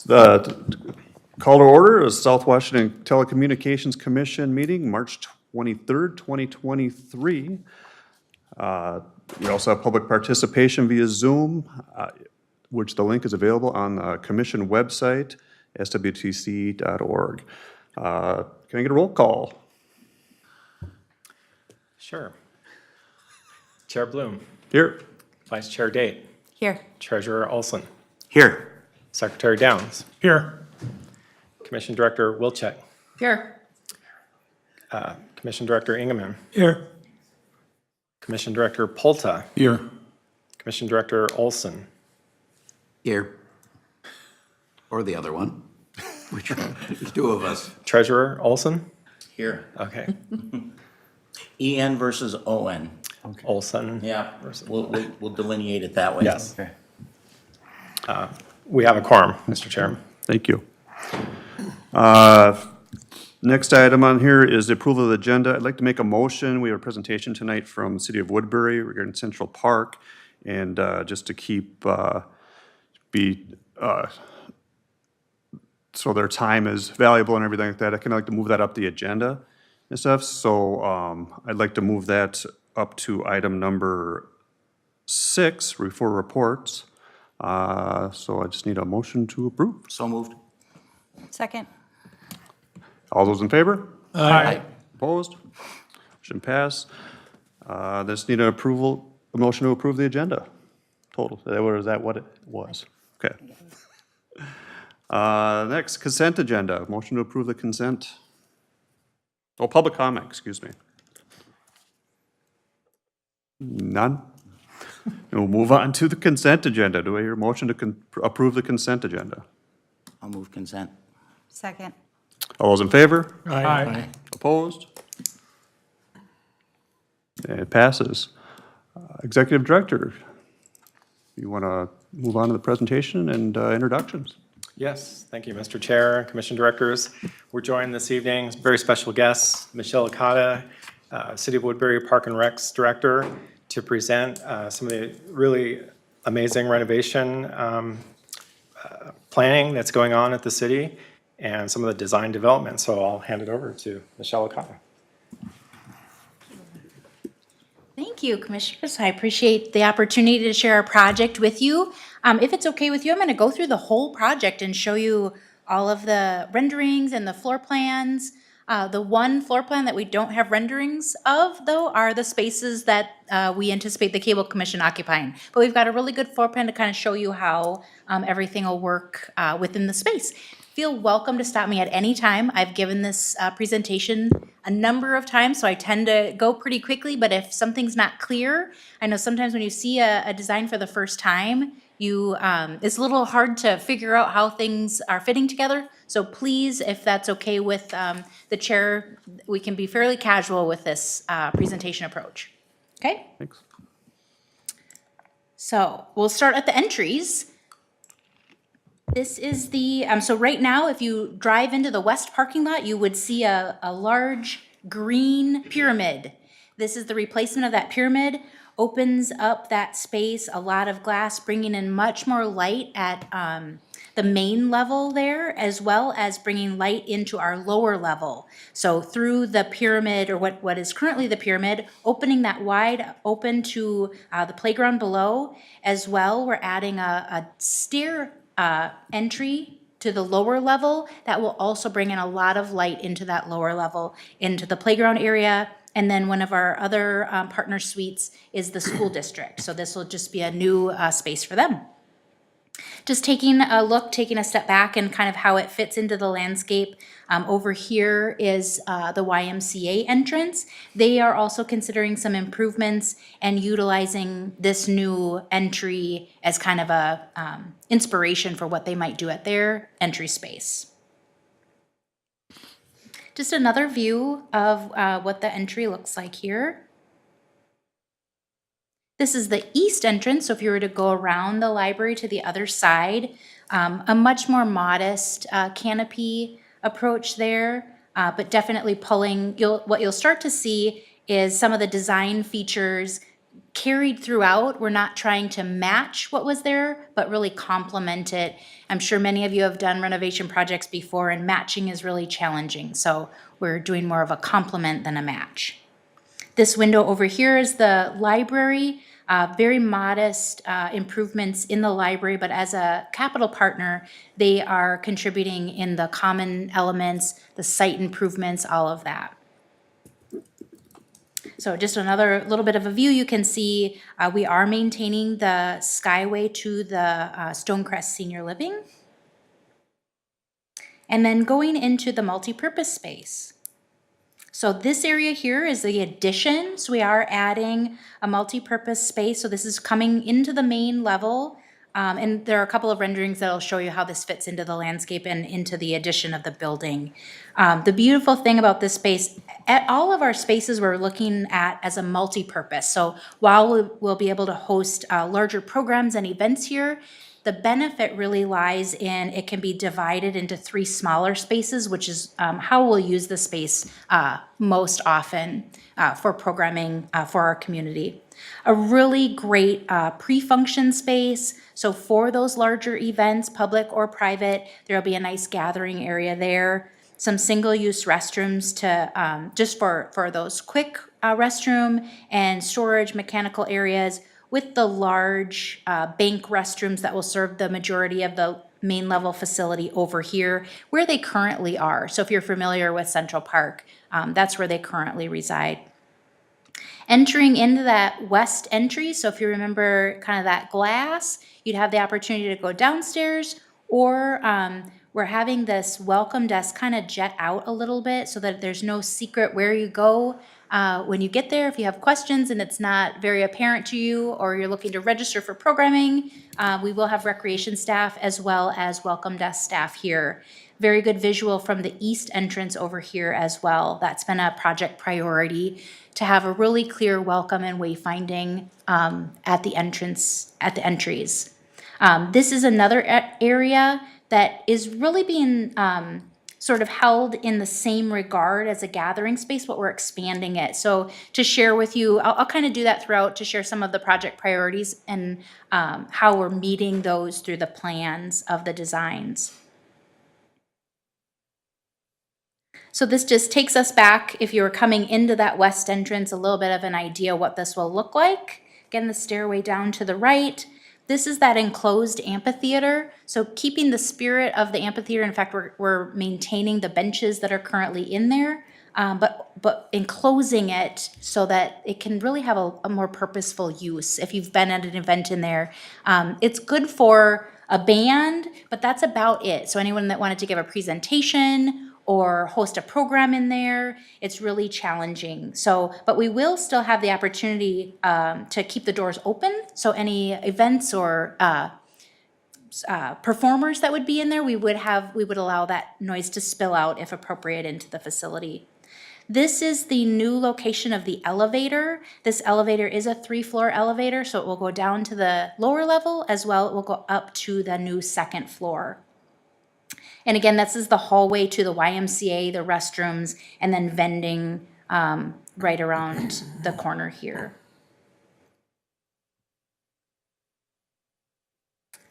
Call to order is South Washington Telecommunications Commission meeting, March 23rd, 2023. We also have public participation via Zoom, which the link is available on the commission website, swtc.org. Can I get a roll call? Sure. Chair Bloom. Here. Vice Chair Date. Here. Treasurer Olson. Here. Secretary Downs. Here. Commission Director Wilczek. Here. Commission Director Ingeman. Here. Commission Director Polta. Here. Commission Director Olson. Here. Or the other one. Which one? There's two of us. Treasurer Olson. Here. Okay. EN versus ON. Olson. Yeah, we'll delineate it that way. Yes. We have a quorum, Mr. Chair. Thank you. Next item on here is the approval of the agenda. I'd like to make a motion. We have a presentation tonight from the City of Woodbury regarding Central Park. And just to keep, so their time is valuable and everything like that, I kind of like to move that up the agenda and stuff. So I'd like to move that up to item number 6, for reports. So I just need a motion to approve. So moved. Second. All those in favor? Aye. Opposed? Motion pass. Just need a motion to approve the agenda. Total. Is that what it was? Okay. Next, consent agenda. Motion to approve the consent. Oh, public comment, excuse me. None? We'll move on to the consent agenda. Do I hear a motion to approve the consent agenda? I'll move consent. Second. All those in favor? Aye. Opposed? It passes. Executive Director, you want to move on to the presentation and introductions? Yes, thank you, Mr. Chair, Commission Directors. We're joined this evening, very special guests, Michelle Okada, City of Woodbury Park and Recs Director, to present some of the really amazing renovation planning that's going on at the city and some of the design development. So I'll hand it over to Michelle Okada. Thank you, Commissioners. I appreciate the opportunity to share our project with you. If it's okay with you, I'm going to go through the whole project and show you all of the renderings and the floor plans. The one floor plan that we don't have renderings of, though, are the spaces that we anticipate the Cable Commission occupying. But we've got a really good floor plan to kind of show you how everything will work within the space. Feel welcome to stop me at any time. I've given this presentation a number of times, so I tend to go pretty quickly, but if something's not clear, I know sometimes when you see a design for the first time, it's a little hard to figure out how things are fitting together. So please, if that's okay with the chair, we can be fairly casual with this presentation approach. Okay? Thanks. So we'll start at the entries. This is the, so right now, if you drive into the west parking lot, you would see a large green pyramid. This is the replacement of that pyramid. Opens up that space, a lot of glass, bringing in much more light at the main level there, as well as bringing light into our lower level. So through the pyramid, or what is currently the pyramid, opening that wide open to the playground below. As well, we're adding a stair entry to the lower level that will also bring in a lot of light into that lower level, into the playground area. And then one of our other partner suites is the school district. So this will just be a new space for them. Just taking a step back and kind of how it fits into the landscape. Over here is the YMCA entrance. They are also considering some improvements and utilizing this new entry as kind of a inspiration for what they might do at their entry space. Just another view of what the entry looks like here. This is the east entrance, so if you were to go around the library to the other side, a much more modest canopy approach there, but definitely pulling, what you'll start to see is some of the design features carried throughout. We're not trying to match what was there, but really complement it. I'm sure many of you have done renovation projects before, and matching is really challenging. So we're doing more of a complement than a match. This window over here is the library. Very modest improvements in the library, but as a capital partner, they are contributing in the common elements, the site improvements, all of that. So just another little bit of a view, you can see we are maintaining the skyway to the Stonecrest Senior Living. And then going into the multipurpose space. So this area here is the addition. So we are adding a multi-purpose space. So this is coming into the main level. And there are a couple of renderings that'll show you how this fits into the landscape and into the addition of the building. The beautiful thing about this space, at all of our spaces we're looking at as a multi-purpose. So while we'll be able to host larger programs and events here, the benefit really lies in it can be divided into 3 smaller spaces, which is how we'll use the space most often for programming for our community. A really great pre-function space. So for those larger events, public or private, there'll be a nice gathering area there. Some single-use restrooms to just for those quick restroom and storage mechanical areas, with the large bank restrooms that will serve the majority of the main level facility over here where they currently are. So if you're familiar with Central Park, that's where they currently reside. Entering into that west entry, so if you remember kind of that glass, you'd have the opportunity to go downstairs, or we're having this welcome desk kind of jet out a little bit so that there's no secret where you go. When you get there, if you have questions and it's not very apparent to you, or you're looking to register for programming, we will have recreation staff as well as welcome desk staff here. Very good visual from the east entrance over here as well. That's been a project priority to have a really clear welcome and wayfinding at the entries. This is another area that is really being sort of held in the same regard as a gathering space, but we're expanding it. So to share with you, I'll kind of do that throughout to share some of the project priorities and how we're meeting those through the plans of the designs. So this just takes us back, if you were coming into that west entrance, a little bit of an idea what this will look like. Again, the stairway down to the right. This is that enclosed amphitheater. So keeping the spirit of the amphitheater, in fact, we're maintaining the benches that are currently in there, but enclosing it so that it can really have a more purposeful use. If you've been at an event in there, it's good for a band, but that's about it. So anyone that wanted to give a presentation or host a program in there, it's really challenging. So, but we will still have the opportunity to keep the doors open. So any events or performers that would be in there, we would allow that noise to spill out if appropriate into the facility. This is the new location of the elevator. This elevator is a 3-floor elevator, so it will go down to the lower level as well. It will go up to the new 2nd floor. And again, this is the hallway to the YMCA, the restrooms, and then vending right around the corner here.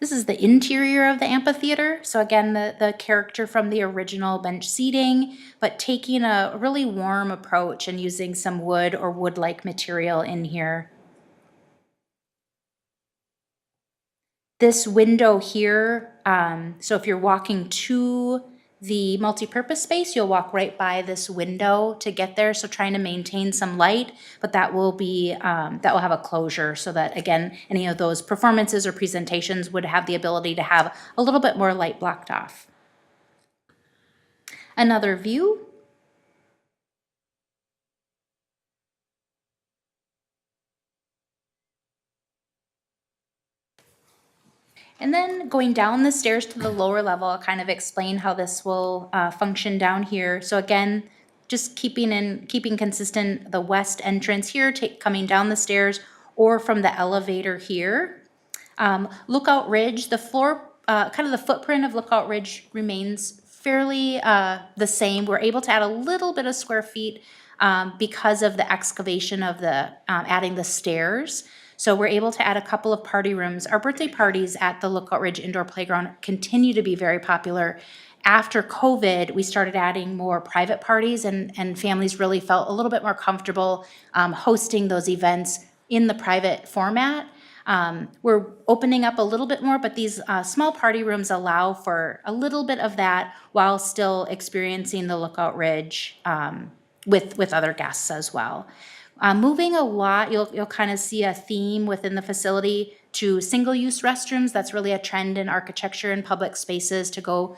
This is the interior of the amphitheater. So again, the character from the original bench seating, but taking a really warm approach and using some wood or wood-like material in here. This window here, so if you're walking to the multipurpose space, you'll walk right by this window to get there. So trying to maintain some light, but that will have a closure so that, again, any of those performances or presentations would have the ability to have a little bit more light blocked off. Another view. And then going down the stairs to the lower level, I'll kind of explain how this will function down here. So again, just keeping consistent the west entrance here, coming down the stairs, or from the elevator here. Lookout Ridge, the floor, kind of the footprint of Lookout Ridge remains fairly the same. We're able to add a little bit of square feet because of the excavation of the, adding the stairs. So we're able to add a couple of party rooms. Our birthday parties at the Lookout Ridge Indoor Playground continue to be very popular. After COVID, we started adding more private parties, and families really felt a little bit more comfortable hosting those events in the private format. We're opening up a little bit more, but these small party rooms allow for a little bit of that while still experiencing the Lookout Ridge with other guests as well. Moving a lot, you'll kind of see a theme within the facility to single-use restrooms. That's really a trend in architecture and public spaces to go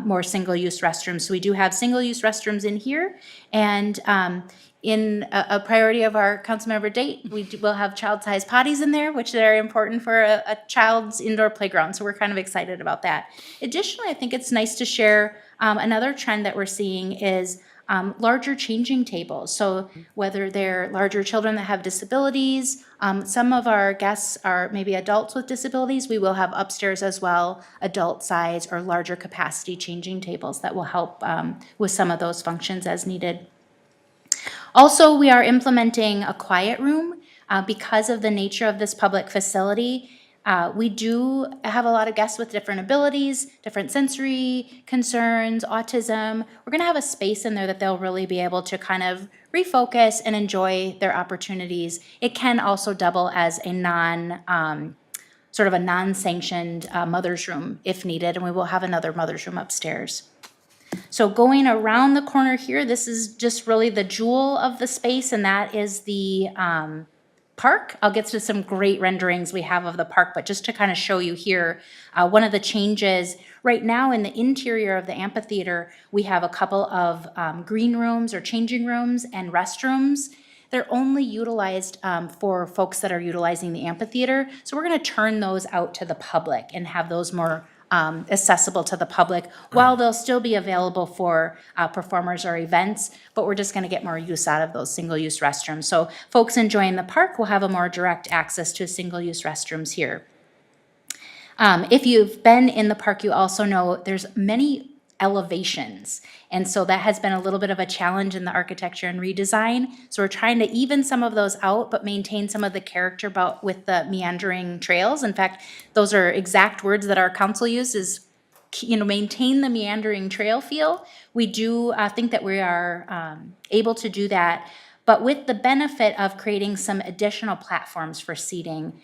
more single-use restrooms. So we do have single-use restrooms in here, and in a priority of our councilmember date, will have child-sized potties in there, which are very important for a child's indoor playground. So we're kind of excited about that. Additionally, I think it's nice to share another trend that we're seeing is larger changing tables. So whether they're larger children that have disabilities, some of our guests are maybe adults with disabilities, we will have upstairs as well adult size or larger capacity changing tables that will help with some of those functions as needed. Also, we are implementing a quiet room because of the nature of this public facility. We do have a lot of guests with different abilities, different sensory concerns, autism. We're going to have a space in there that they'll really be able to kind of refocus and enjoy their opportunities. It can also double as a sort of a non-sanctioned mother's room if needed, and we will have another mother's room upstairs. So going around the corner here, this is just really the jewel of the space, and that is the park. I'll get to some great renderings we have of the park, but just to kind of show you here, one of the changes right now in the interior of the amphitheater, we have a couple of green rooms or changing rooms and restrooms. They're only utilized for folks that are utilizing the amphitheater. So we're going to turn those out to the public and have those more accessible to the public, while they'll still be available for performers or events, but we're just going to get more use out of those single-use restrooms. So folks enjoying the park will have a more direct access to single-use restrooms here. If you've been in the park, you also know there's many elevations, and so that has been a little bit of a challenge in the architecture and redesign. So we're trying to even some of those out, but maintain some of the character with the meandering trails. In fact, those are exact words that our council used is, maintain the meandering trail feel. We do think that we are able to do that, but with the benefit of creating some additional platforms for seating.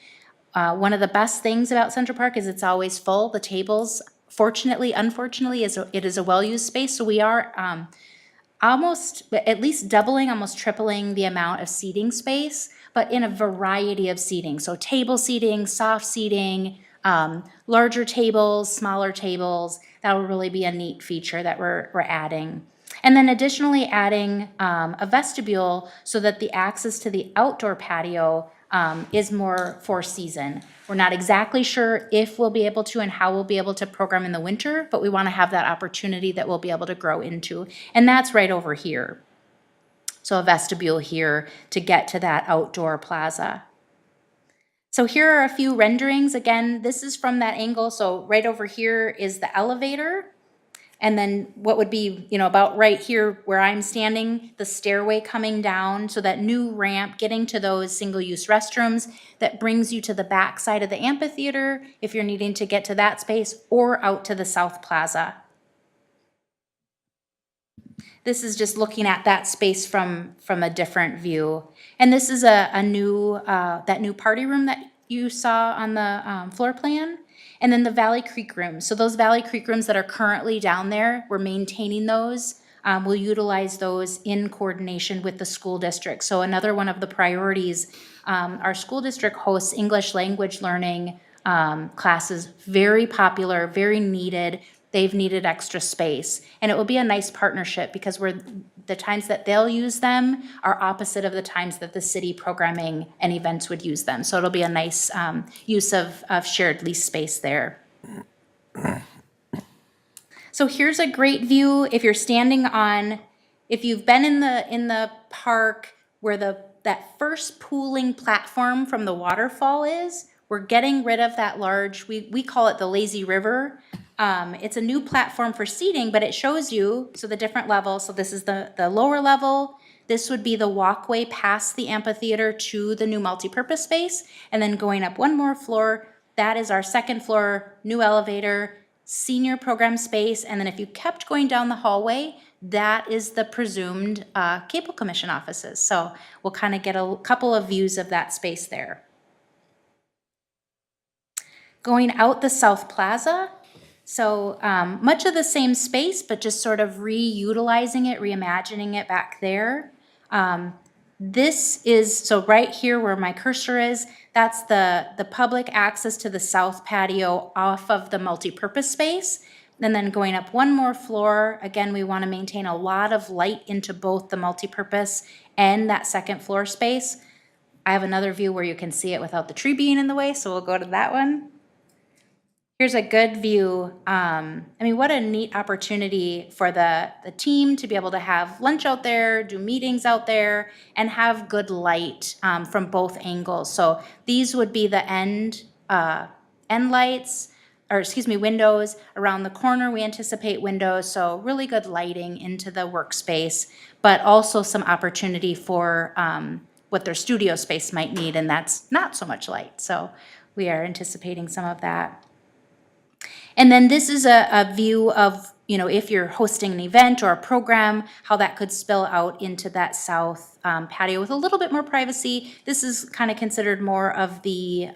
One of the best things about Central Park is it's always full. The tables, fortunately, unfortunately, it is a well-used space, so we are almost, at least doubling, almost tripling the amount of seating space, but in a variety of seating. So table seating, soft seating, larger tables, smaller tables. That will really be a neat feature that we're adding. And then additionally adding a vestibule so that the access to the outdoor patio is more for season. We're not exactly sure if we'll be able to and how we'll be able to program in the winter, but we want to have that opportunity that we'll be able to grow into. And that's right over here. So a vestibule here to get to that outdoor plaza. So here are a few renderings. Again, this is from that angle. So right over here is the elevator. And then what would be, about right here where I'm standing, the stairway coming down. So that new ramp getting to those single-use restrooms that brings you to the back side of the amphitheater if you're needing to get to that space, or out to the South Plaza. This is just looking at that space from a different view. And this is a new, that new party room that you saw on the floor plan. And then the Valley Creek rooms. So those Valley Creek rooms that are currently down there, we're maintaining those. We'll utilize those in coordination with the school district. So another one of the priorities, our school district hosts English language learning classes, very popular, very needed. They've needed extra space. And it will be a nice partnership because the times that they'll use them are opposite of the times that the city programming and events would use them. So it'll be a nice use of shared lease space there. So here's a great view. If you're standing if you've been in the park where that first pooling platform from the waterfall is, we're getting rid of that large, we call it the lazy river. It's a new platform for seating, but it shows you, so the different levels. So this is the lower level, This would be the walkway past the amphitheater to the new multipurpose space, and then going up one more floor, that is our second floor, new elevator, senior program space, and then if you kept going down the hallway, that is the presumed cable commission offices. So we'll kind of get a couple of views of that space there. Going out the South Plaza, so much of the same space, but just sort of reutilizing it, reimagining it back there. This is, so right here where my cursor is, that's the public access to the south patio off of the multipurpose space. And then going up one more floor, again, we want to maintain a lot of light into both the multipurpose and that second floor space. I have another view where you can see it without the tree being in the way, so we'll go to that one. Here's a good view. I mean, what a neat opportunity for the team to be able to have lunch out there, do meetings out there, and have good light from both angles. So these would be the end lights, or excuse me, windows. Around the corner, we anticipate windows, so really good lighting into the workspace, but also some opportunity for what their studio space might need, and that's not so much light. So we are anticipating some of that. And then this is a view of, you know, if you're hosting an event or a program, how that could spill out into that south patio with a little bit more privacy. This is kind of considered more of the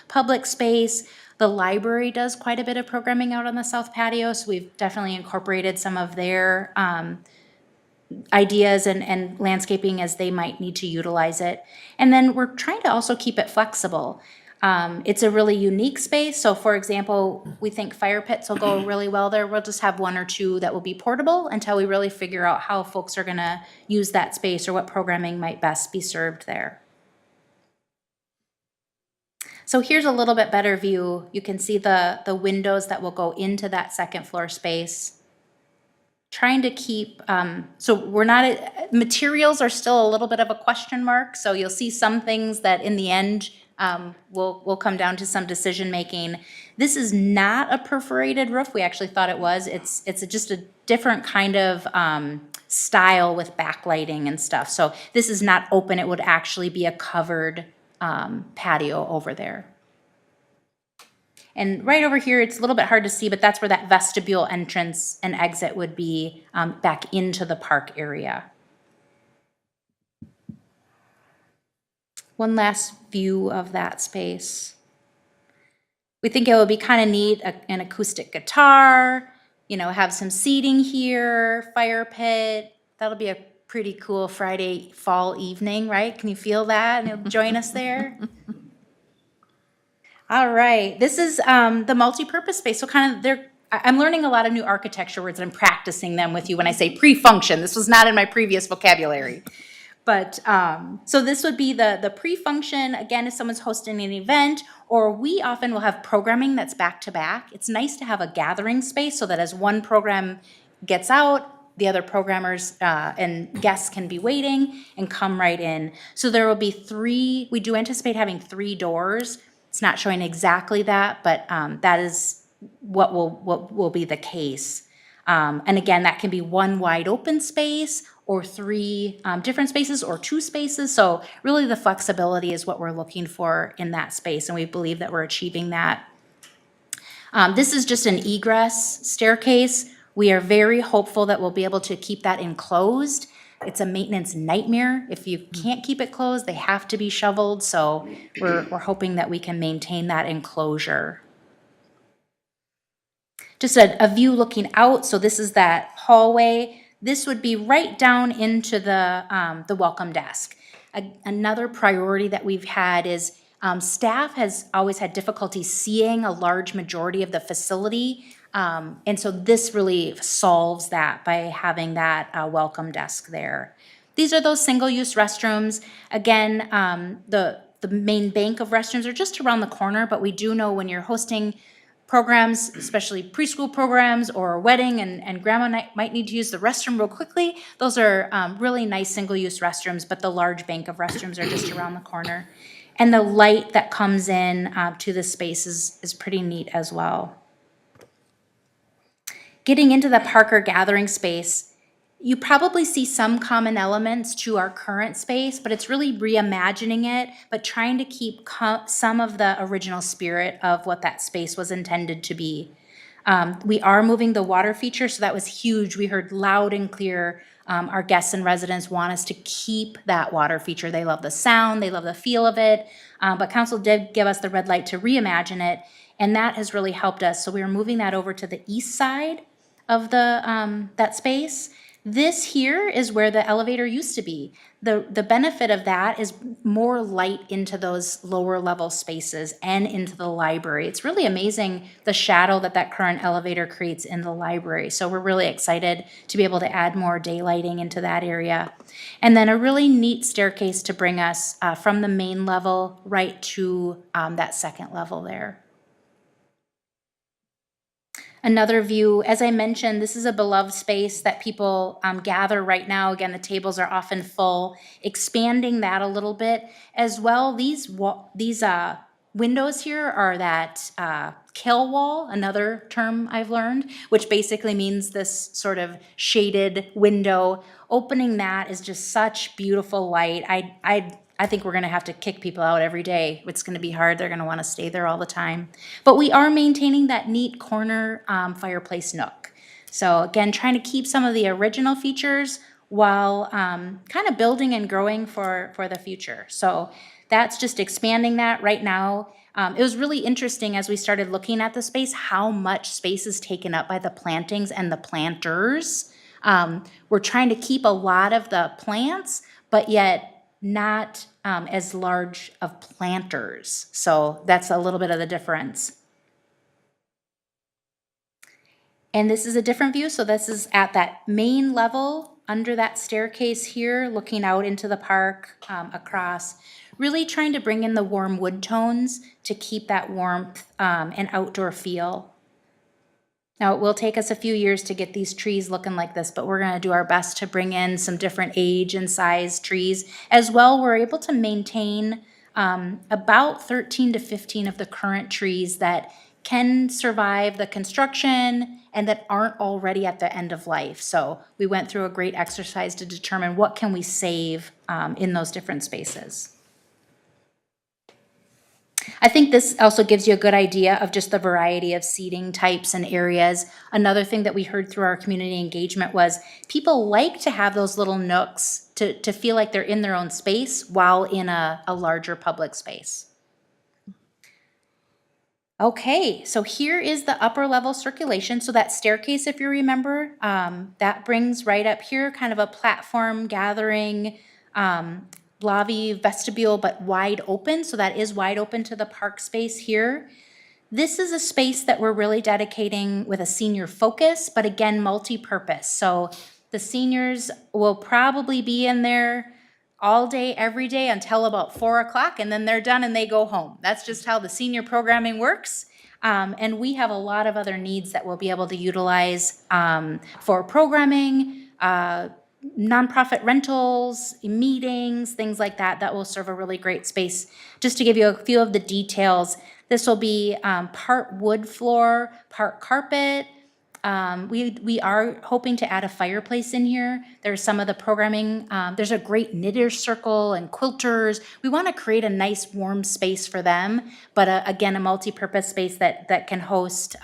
public space. The library does quite a bit of programming out on the south patio, so we've definitely incorporated some of their ideas and landscaping as they might need to utilize it. And then we're trying to also keep it flexible. It's a really unique space. So for example, we think fire pits will go really well there. We'll just have one or two that will be portable until we really figure out how folks are gonna use that space or what programming might best be served there. So here's a little bit better view. You can see the windows that will go into that second floor space. Trying to keep, so we're not, materials are still a little bit of a question mark. So you'll see some things that in the end, we'll come down to some decision making. This is not a perforated roof. We actually thought it was. It's just a different kind of style with backlighting and stuff. So this is not open. It would actually be a covered patio over there. And right over here, it's a little bit hard to see, but that's where that vestibule entrance and exit would be back into the park area. One last view of that space. We think it would be kind of neat, an acoustic guitar, you know, have some seating here, fire pit. That'll be a pretty cool Friday fall evening, right? Can you feel that? And you'll join us there. All right, this is the multi-purpose space. So kind of I'm learning a lot of new architecture words and I'm practicing them with you when I say pre-function. This was not in my previous vocabulary. But so this would be the pre-function, again, if someone's hosting an event, or we often will have programming that's back to back. It's nice to have a gathering space so that as one program gets out, the other programmers and guests can be waiting and come right in. So there will be we do anticipate having 3 doors. It's not showing exactly that, but that is what will be the case. And again, that can be one wide open space or 3 different spaces or 2 spaces. So really the flexibility is what we're looking for in that space, and we believe that we're achieving that. This is just an egress staircase. We are very hopeful that we'll be able to keep that enclosed. It's a maintenance nightmare. If you can't keep it closed, they have to be shoveled. So we're hoping that we can maintain that enclosure. Just a view looking out. So this is that hallway. This would be right down into the welcome desk. Another priority that we've had is staff has always had difficulty seeing a large majority of the facility. And so this really solves that by having that welcome desk there. These are those single-use restrooms. Again, the main bank of restrooms are just around the corner, but we do know when you're hosting programs, especially preschool programs or a wedding, and grandma might need to use the restroom real quickly, those are really nice single-use restrooms, but the large bank of restrooms are just around the corner. And the light that comes in to the space is pretty neat as well. Getting into the Parker gathering space, You probably see some common elements to our current space, but it's really reimagining it, but trying to keep some of the original spirit of what that space was intended to be. We are moving the water feature, so that was huge. We heard loud and clear, our guests and residents want us to keep that water feature. They love the sound, they love the feel of it, but council did give us the red light to reimagine it, and that has really helped us. So we are moving that over to the east side of the that space. This here is where the elevator used to be. The benefit of that is more light into those lower level spaces and into the library. It's really amazing the shadow that that current elevator creates in the library. So we're really excited to be able to add more daylighting into that area. And then a really neat staircase to bring us from the main level right to that second level there. Another view, as I mentioned, this is a beloved space that people gather right now. Again, the tables are often full. Expanding that a little bit as well. These windows here are that kill wall, another term I've learned, which basically means this sort of shaded window. Opening that is just such beautiful light. I think we're gonna have to kick people out every day. It's gonna be hard. They're gonna wanna stay there all the time. But we are maintaining that neat corner fireplace nook. So again, trying to keep some of the original features while kind of building and growing for the future. So that's just expanding that right now. It was really interesting as we started looking at the space, how much space is taken up by the plantings and the planters. We're trying to keep a lot of the plants, but yet not as large of planters. So that's a little bit of the difference. And this is a different view. So this is at that main level under that staircase here, looking out into the park across, really trying to bring in the warm wood tones to keep that warmth and outdoor feel. Now, it will take us a few years to get these trees looking like this, but we're going to do our best to bring in some different age and size trees. As well, we're able to maintain about 13 to 15 of the current trees that can survive the construction and that aren't already at the end of life. So we went through a great exercise to determine what can we save in those different spaces. I think this also gives you a good idea of just the variety of seating types and areas. Another thing that we heard through our community engagement was people like to have those little nooks to feel like they're in their own space while in a larger public space. Okay, so here is the upper level circulation. So that staircase, if you remember, that brings right up here, kind of a platform gathering, lobby vestibule, but wide open. So that is wide open to the park space here. This is a space that we're really dedicating with a senior focus, but again, multi-purpose. So the seniors will probably be in there all day, every day until about 4 o'clock, and then they're done and they go home. That's just how the senior programming works. And we have a lot of other needs that we'll be able to utilize for programming, nonprofit rentals, meetings, things like that, that will serve a really great space. Just to give you a few of the details, this will be part wood floor, part carpet. We are hoping to add a fireplace in here. There's some of the programming. There's a great knitters circle and quilters. We want to create a nice warm space for them, but again, a multi-purpose space that can host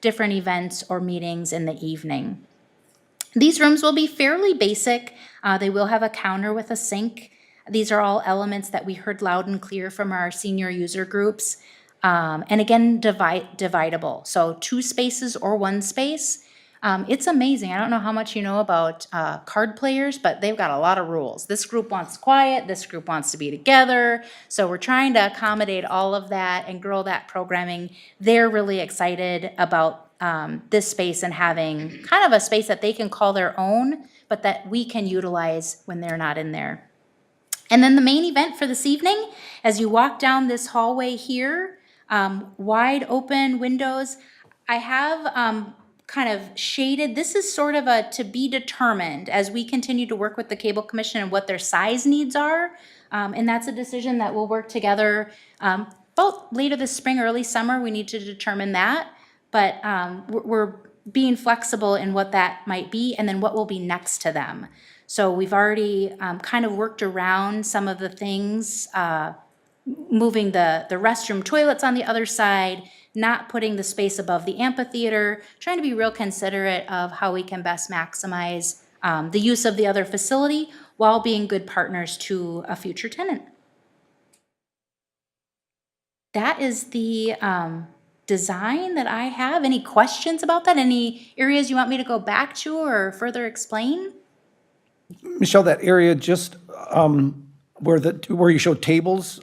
different events or meetings in the evening. These rooms will be fairly basic. They will have a counter with a sink. These are all elements that we heard loud and clear from our senior user groups. And again, dividable. So 2 spaces or 1 space. It's amazing. I don't know how much you know about card players, but they've got a lot of rules. This group wants quiet. This group wants to be together. So we're trying to accommodate all of that and grow that programming. They're really excited about this space and having kind of a space that they can call their own, but that we can utilize when they're not in there. And then the main event for this evening, as you walk down this hallway here, wide open windows, I have kind of shaded, this is sort of a to be determined as we continue to work with the Cable Commission and what their size needs are. And that's a decision that we'll work together both later this spring, early summer. We need to determine that. But we're being flexible in what that might be and then what will be next to them. So we've already kind of worked around some of the things, moving the restroom toilets on the other side, not putting the space above the amphitheater, trying to be real considerate of how we can best maximize the use of the other facility while being good partners to a future tenant. That is the design that I have. Any questions about that? Any areas you want me to go back to or further explain? Michelle, that area just where you showed tables,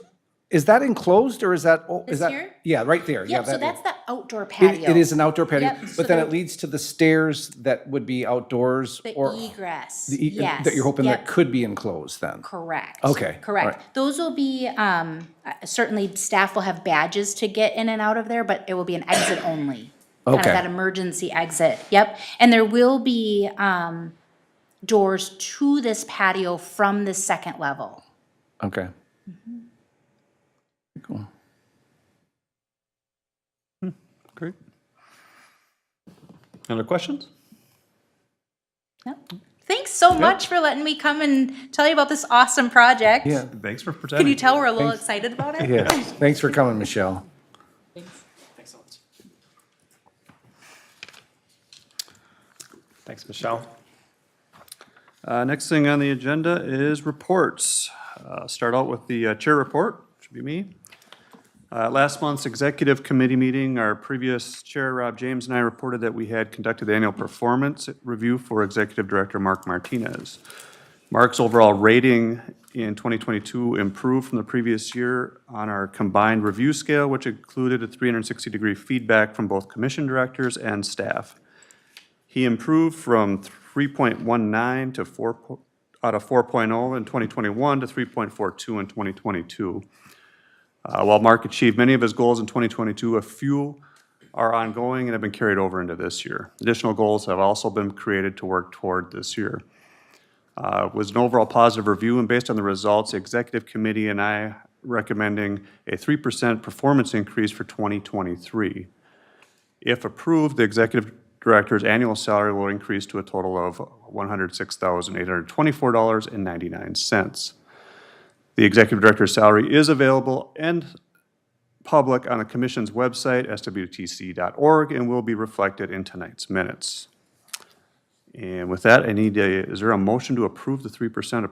is that enclosed or is that? This here? Yeah, right there. Yeah, Yep, so that that's area. the outdoor patio. It is an outdoor patio, Yep, so but then there- it leads to the stairs that would be outdoors The or egress, that you're yes, hoping that yep. could be enclosed then. Correct. Okay, Correct. right. Those will be, certainly staff will have badges to get in and out of there, but it will be an exit only. Kind of Okay. that emergency exit, yep. And there will be, doors to this patio from the second level. Okay. Cool. Great. Other questions? Yep. Thanks so much for letting me come and tell you about this awesome project. Yeah. Thanks for Can presenting. you tell we're a little excited about it? Yes. Thanks for coming, Michelle. Thanks so much. Thanks, Michelle. Next thing on the agenda is reports. Start out with the chair report, should be me. Last month's executive committee meeting, our previous chair, Rob James, and I reported that we had conducted the annual performance review for Executive Director Mark Martinez. Mark's overall rating in 2022 improved from the previous year on our combined review scale, which included a 360-degree feedback from both commission directors and staff. He improved from 3.19 to 4 out of 4.0 in 2021 to 3.42 in 2022. While Mark achieved many of his goals in 2022, a few are ongoing and have been carried over into this year. Additional goals have also been created to work toward this year. It was an overall positive review, and based on the results, the executive committee and I recommending a 3% performance increase for 2023. If approved, the executive director's annual salary will increase to a total of $106,824.99. The executive director's salary is available and public on the commission's website, swtc.org, and will be reflected in tonight's minutes. And with that, is there a motion to approve the 3%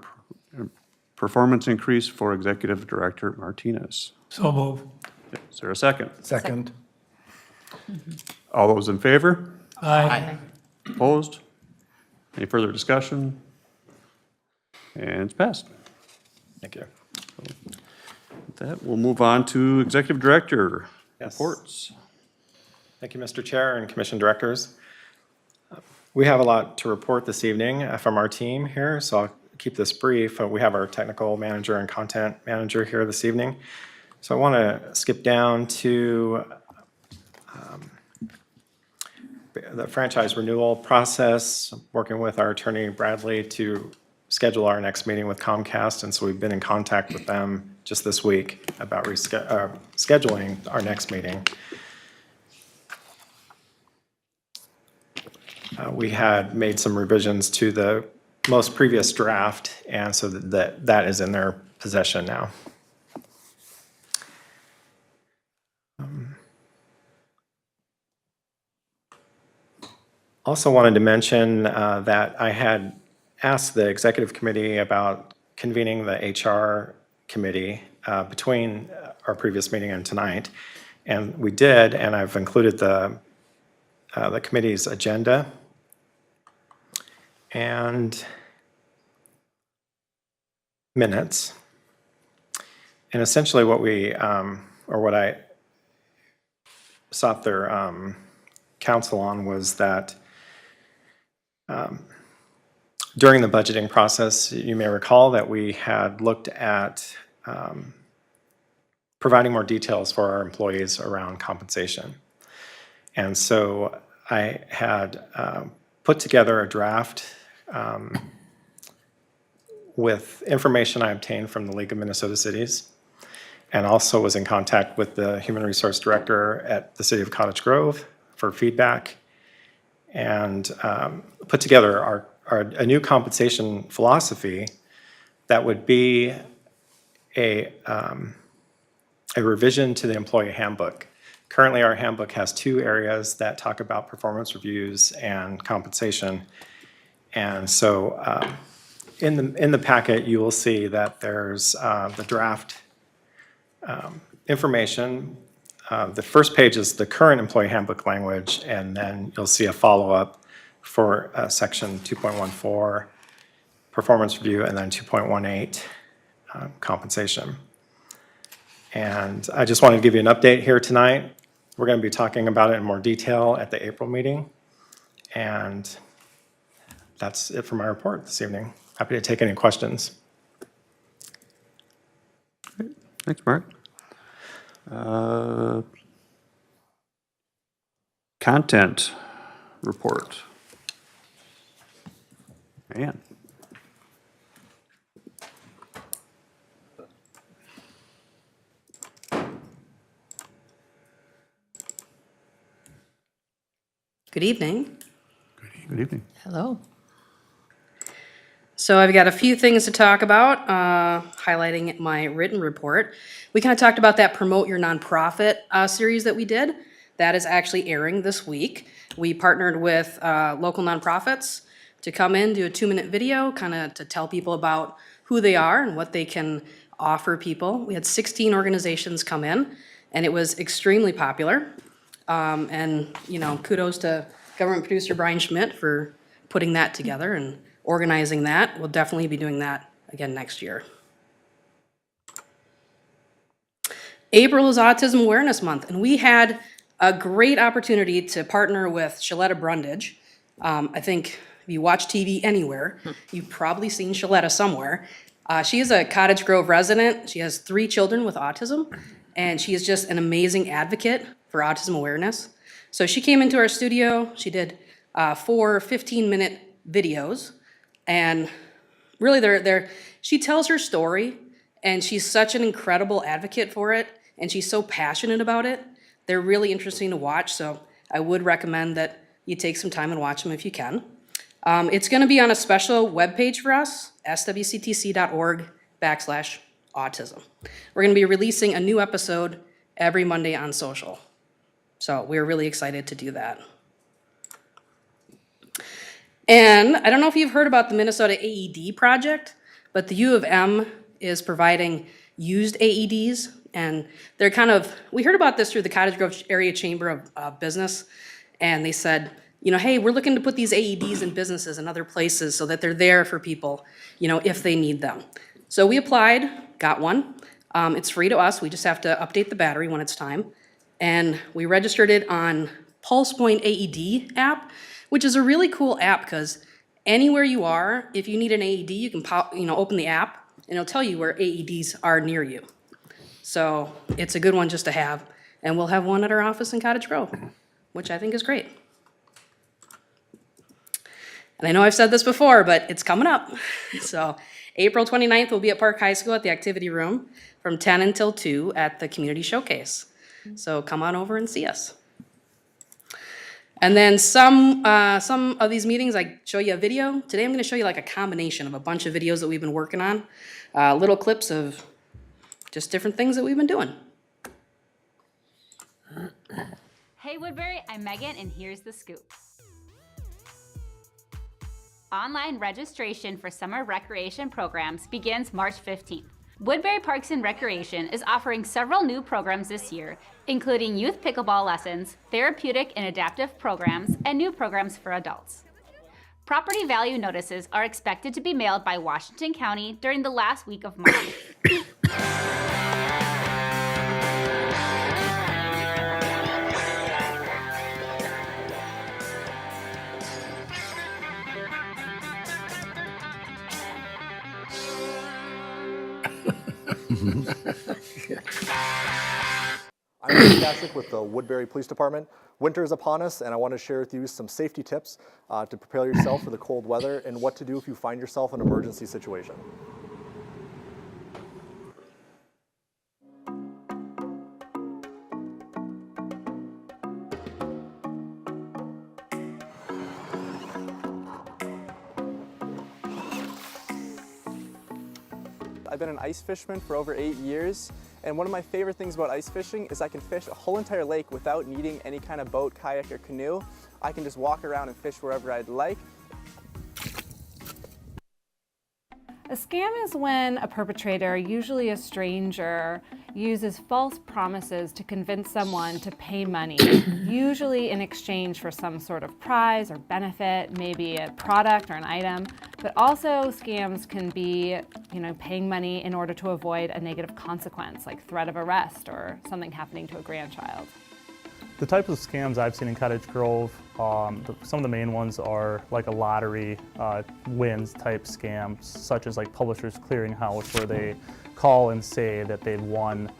performance increase for Executive Director Martinez? So move. Is there a second? Second. All those in favor? Aye. Opposed? Any further discussion? And it's passed. Thank you. With that, we'll move on to Executive Director Yes. reports. Thank you, Mr. Chair and Commission Directors. We have a lot to report this evening from our team here, so I'll keep this brief. We have our technical manager and content manager here this evening. So I want to skip down to the franchise renewal process, working with our attorney Bradley to schedule our next meeting with Comcast, and so we've been in contact with them just this week about scheduling our next meeting. We had made some revisions to the most previous draft, and so that is in their possession now. Also wanted to mention that I had asked the executive committee about convening the HR committee between our previous meeting and tonight, and we did, and I've included the committee's agenda. And minutes. And essentially what we, or what I sought their counsel on was that during the budgeting process, you may recall that we had looked at providing more details for our employees around compensation. And so I had put together a draft with information I obtained from the League of Minnesota Cities, and also was in contact with the Human Resource Director at the City of Cottage Grove for feedback. and put together a new compensation philosophy that would be a revision to the employee handbook. Currently, our handbook has two areas that talk about performance reviews and compensation. And so in the packet, you will see that there's the draft information. The first page is the current employee handbook language, and then you'll see a follow-up for section 2.14, performance review, and then 2.18, compensation. And I just wanted to give you an update here tonight. We're going to be talking about it in more detail at the April meeting. And that's it for my report this evening. Happy to take any questions. Thanks, Mark. Content report. Man. Good evening. Good evening. Hello. So I've got a few things to talk about, highlighting my written report. We kind of talked about that Promote Your Nonprofit series that we did. That is actually airing this week. We partnered with local nonprofits to come in, do a 2-minute video, kind of to tell people about who they are and what they can offer people. We had 16 organizations come in, and it was extremely popular. And, you know, kudos to government producer Brian Schmidt for putting that together and organizing that. We'll definitely be doing that again next year. April is Autism Awareness Month, and we had a great opportunity to partner with Shaletta Brundage. I think if you watch TV anywhere, you've probably seen Shaletta somewhere. She is a Cottage Grove resident. She has 3 children with autism, and she is just an amazing advocate for autism awareness. So she came into our studio. She did 4 15-minute videos, and really she tells her story, and she's such an incredible advocate for it, and she's so passionate about it. They're really interesting to watch, so I would recommend that you take some time and watch them if you can. It's going to be on a special webpage for us, swctc.org/autism. We're going to be releasing a new episode every Monday on social. So we're really excited to do that. And I don't know if you've heard about the Minnesota AED project, but the U of M is providing used AEDs, and they're we heard about this through the Cottage Grove Area Chamber of Business, and they said, you know, hey, we're looking to put these AEDs in businesses and other places so that they're there for people, you know, if they need them. So we applied, got one. It's free to us. We just have to update the battery when it's time. And we registered it on PulsePoint AED app, which is a really cool app because anywhere you are, if you need an AED, you can open the app and it'll tell you where AEDs are near you. So it's a good one just to have. And we'll have one at our office in Cottage Grove, which I think is great. And I know I've said this before, but it's coming up. So April 29th, we'll be at Park High School at the activity room from 10 until 2 at the community showcase. So come on over and see us. And then some of these meetings, I show you a video. Today I'm going to show you like a combination of a bunch of videos that we've been working on. Little clips of just different things that we've been doing. Hey Woodbury, I'm Megan and here's the scoop. Online registration for summer recreation programs begins March 15th. Woodbury Parks and Recreation is offering several new programs this year, including youth pickleball lessons, therapeutic and adaptive programs, and new programs for adults. Property value notices are expected to be mailed by Washington County during the last week of March. I'm Chris Kasick with the Woodbury Police Department. Winter is upon us, and I want to share with you some safety tips to prepare yourself for the cold weather and what to do if you find yourself in an emergency situation. I've been an ice fisherman for over 8 years, and one of my favorite things about ice fishing is I can fish a whole entire lake without needing any kind of boat, kayak, or canoe. I can just walk around and fish wherever I'd like. A scam is when a perpetrator, usually a stranger, uses false promises to convince someone to pay money, usually in exchange for some sort of prize or benefit, maybe a product or an item. But also scams can be, paying money in order to avoid a negative consequence, like threat of arrest or something happening to a grandchild. The types of scams I've seen in Cottage Grove, some of the main ones are like a lottery wins type scams, such as like Publishers Clearinghouse, where they call and say that they've won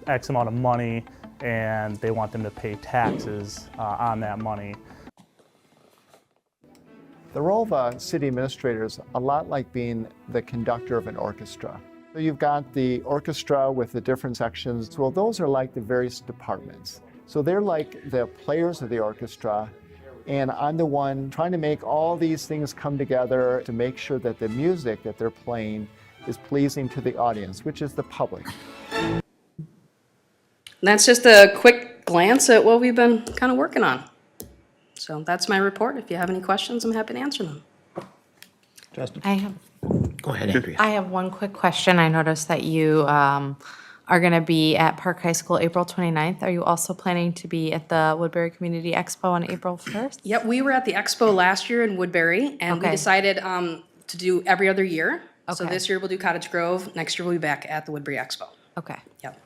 X amount of money and they want them to pay taxes on that money. The role of a city administrator is a lot like being the conductor of an orchestra. So you've got the orchestra with the different sections. Well, those are like the various departments. So they're like the players of the orchestra, and I'm the one trying to make all these things come together to make sure that the music that they're playing is pleasing to the audience, which is the public. And that's just a quick glance at what we've been kind of working on. So that's my report. If you have any questions, I'm happy to answer them. Justin? Go ahead, Andrea. I have one quick question. I noticed that you are going to be at Park High School April 29th. Are you also planning to be at the Woodbury Community Expo on April 1st? Yep, we were at the expo last year in Woodbury, and we Okay. decided to do every other year. So Okay. this year we'll do Cottage Grove. Next year we'll be back at the Woodbury Expo. Okay. Yep.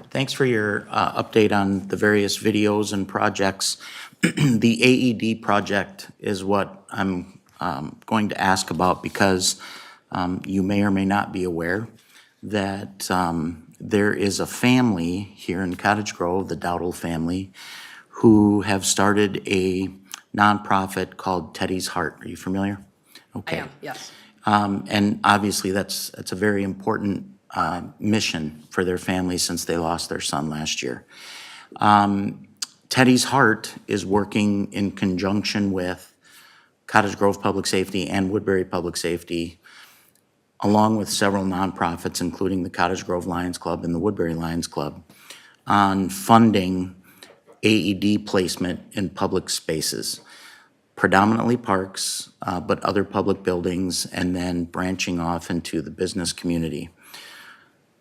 Thanks for your update on the various videos and projects. The AED project is what I'm going to ask about because you may or may not be aware that there is a family here in Cottage Grove, the Dowdle family, who have started a nonprofit called Teddy's Heart. Are you familiar? Okay. I am, yes. And obviously, that's a very important mission for their family since they lost their son last year. Teddy's Heart is working in conjunction with Cottage Grove Public Safety and Woodbury Public Safety, along with several nonprofits, including the Cottage Grove Lions Club and the Woodbury Lions Club, on funding AED placement in public spaces, predominantly parks, but other public buildings, and then branching off into the business community.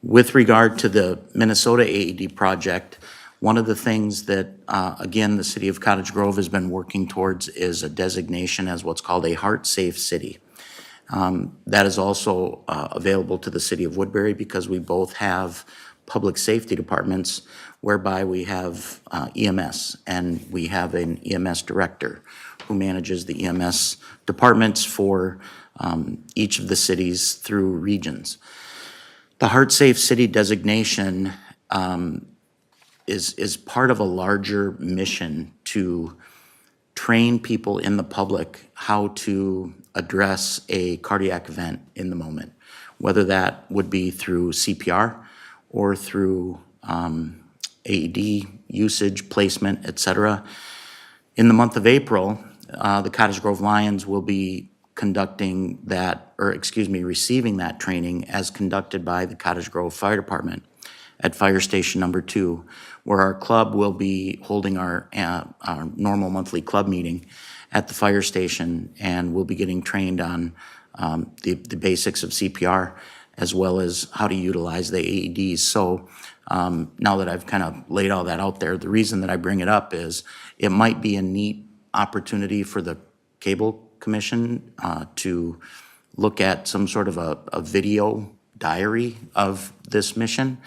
With regard to the Minnesota AED project, one of the things that, again, the city of Cottage Grove has been working towards is a designation as what's called a heart-safe city. That is also available to the city of Woodbury because we both have public safety departments whereby we have EMS, and we have an EMS director who manages the EMS departments for each of the cities through regions. The Heart Safe City designation is part of a larger mission to train people in the public how to address a cardiac event in the moment, whether that would be through CPR or through AED usage, placement, et cetera. In the month of April, the Cottage Grove Lions will be conducting that, receiving that training as conducted by the Cottage Grove Fire Department at Fire Station Number 2, where our club will be holding our normal monthly club meeting at the fire station, and we'll be getting trained on the basics of CPR as well as how to utilize the AEDs. So now that I've kind of laid all that out there, the reason that I bring it up is it might be a neat opportunity for the Cable Commission to look at some sort of a video diary of this mission.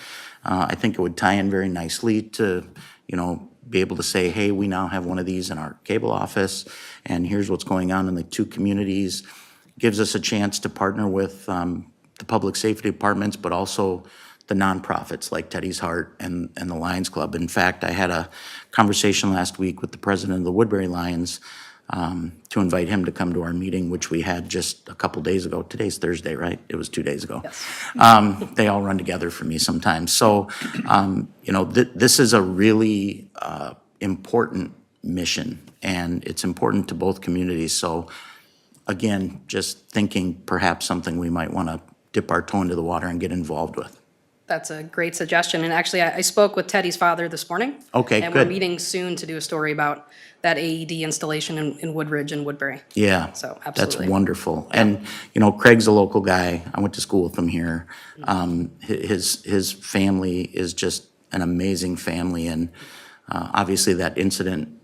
I think it would tie in very nicely to, be able to say, hey, we now have one of these in our cable office, and here's what's going on in the two communities. Gives us a chance to partner with the public safety departments, but also the nonprofits like Teddy's Heart and the Lions Club. In fact, I had a conversation last week with the president of the Woodbury Lions to invite him to come to our meeting, which we had just a couple days ago. Today's Thursday, right? It was 2 days ago. Yes. They all run together for me sometimes. So, this is a really important mission, and it's important to both communities. So, again, just thinking perhaps something we might want to dip our toe into the water and get involved with. That's a great suggestion. And actually, I spoke with Teddy's father this morning. Okay, And we're good. meeting soon to do a story about that AED installation in Woodridge and Woodbury. Yeah. So, That's absolutely. wonderful. And, you know, Craig's a local guy. I went to school with him here. His family is just an amazing family, and obviously that incident,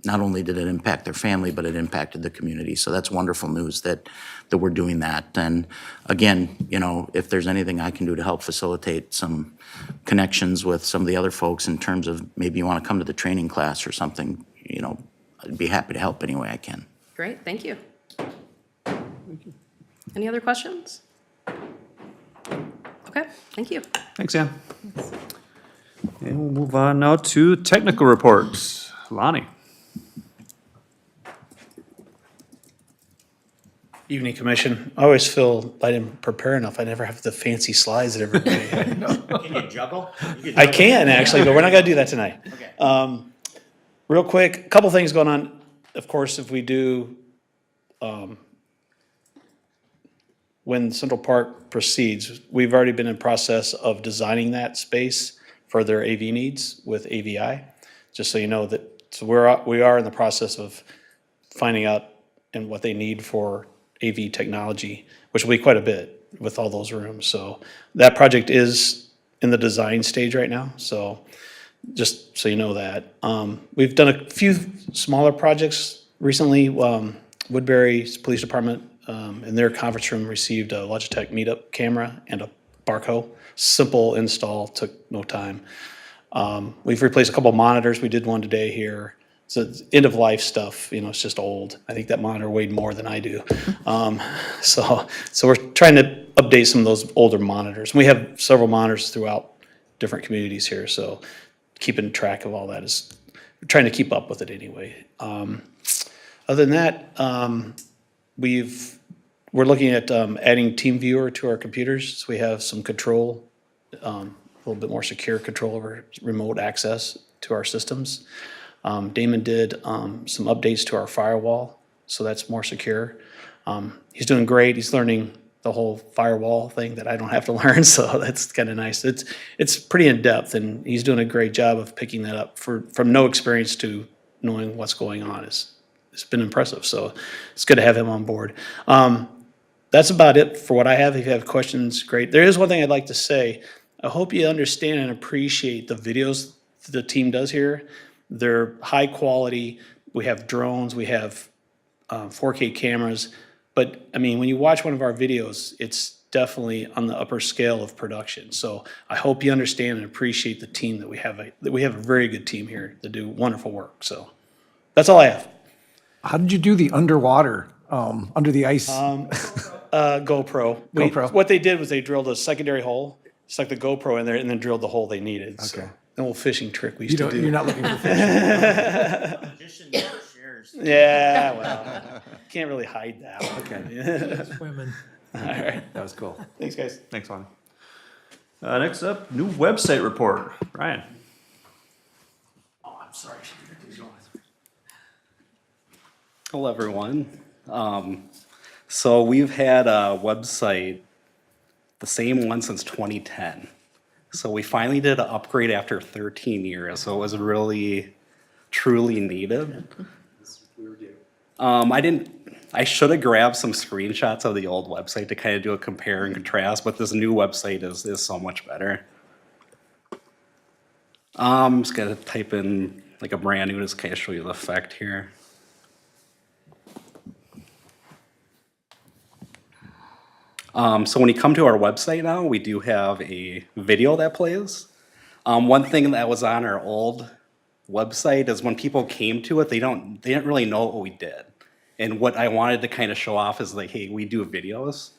not only did it impact their family, but it impacted the community. So that's wonderful news that we're doing that. And again, you know, if there's anything I can do to help facilitate some connections with some of the other folks in terms of maybe you want to come to the training class or something, you know, I'd be happy to help any way I can. Great, thank you. Any other questions? Okay, thank you. Thanks, Ann. And we'll move on now to technical reports. Lonnie. Evening, Commission. I always feel I didn't prepare enough. I never have the fancy slides that everybody. Can you juggle? I can actually, but we're not gonna do that tonight. Real quick, a couple things going on. Of course, if we do, when Central Park proceeds, we've already been in process of designing that space for their AV needs with AVI. Just so you know that, so we are in the process of finding out and what they need for AV technology, which will be quite a bit with all those rooms. So that project is in the design stage right now. So just so you know that. We've done a few smaller projects recently. Woodbury Police Department in their conference room received a Logitech meetup camera and a Barco. Simple install, took no time. We've replaced a couple monitors. We did one today here. So it's end of life stuff, you know, it's just old. I think that monitor weighed more than I do. So we're trying to update some of those older monitors. We have several monitors throughout different communities here, so keeping track of all that is, we're trying to keep up with it anyway. Other than that, we're looking at adding TeamViewer to our computers, so we have some control, a little bit more secure control over remote access to our systems. Damon did some updates to our firewall, so that's more secure. He's doing great. He's learning the whole firewall thing that I don't have to learn, so that's kind of nice. It's pretty in depth, and he's doing a great job of picking that up from no experience to knowing what's going on. It's been impressive, so it's good to have him on board. That's about it for what I have. If you have questions, great. There is one thing I'd like to say. I hope you understand and appreciate the videos the team does here. They're high quality. We have drones, we have 4K cameras. But I mean, when you watch one of our videos, it's definitely on the upper scale of production. So I hope you understand and appreciate the team that we have. That we have a very good team here that do wonderful work. So that's all I have. How did you do the underwater, under the ice? GoPro. GoPro. What they did was they drilled a secondary hole, stuck the GoPro in there, and then drilled the hole they needed. So, Okay. an old fishing trick we used to do. You're not looking for fish. Yeah, well, can't really hide that one. Okay. Women. All right. That was cool. Thanks, guys. Thanks, Lonnie. Next up, new website report. Ryan. Oh, I'm sorry. Hello, everyone. So we've had a website, the same one since 2010. So we finally did an upgrade after 13 years. So it was really, truly needed. I should have grabbed some screenshots of the old website to kind of do a compare and contrast, but this new website is so much better. I'm just gonna type in like a brand new, just kind of show you the effect here. So when you come to our website now, we do have a video that plays. One thing that was on our old website is when people came to it, they didn't really know what we did. And what I wanted to kind of show off is like, hey, we do videos.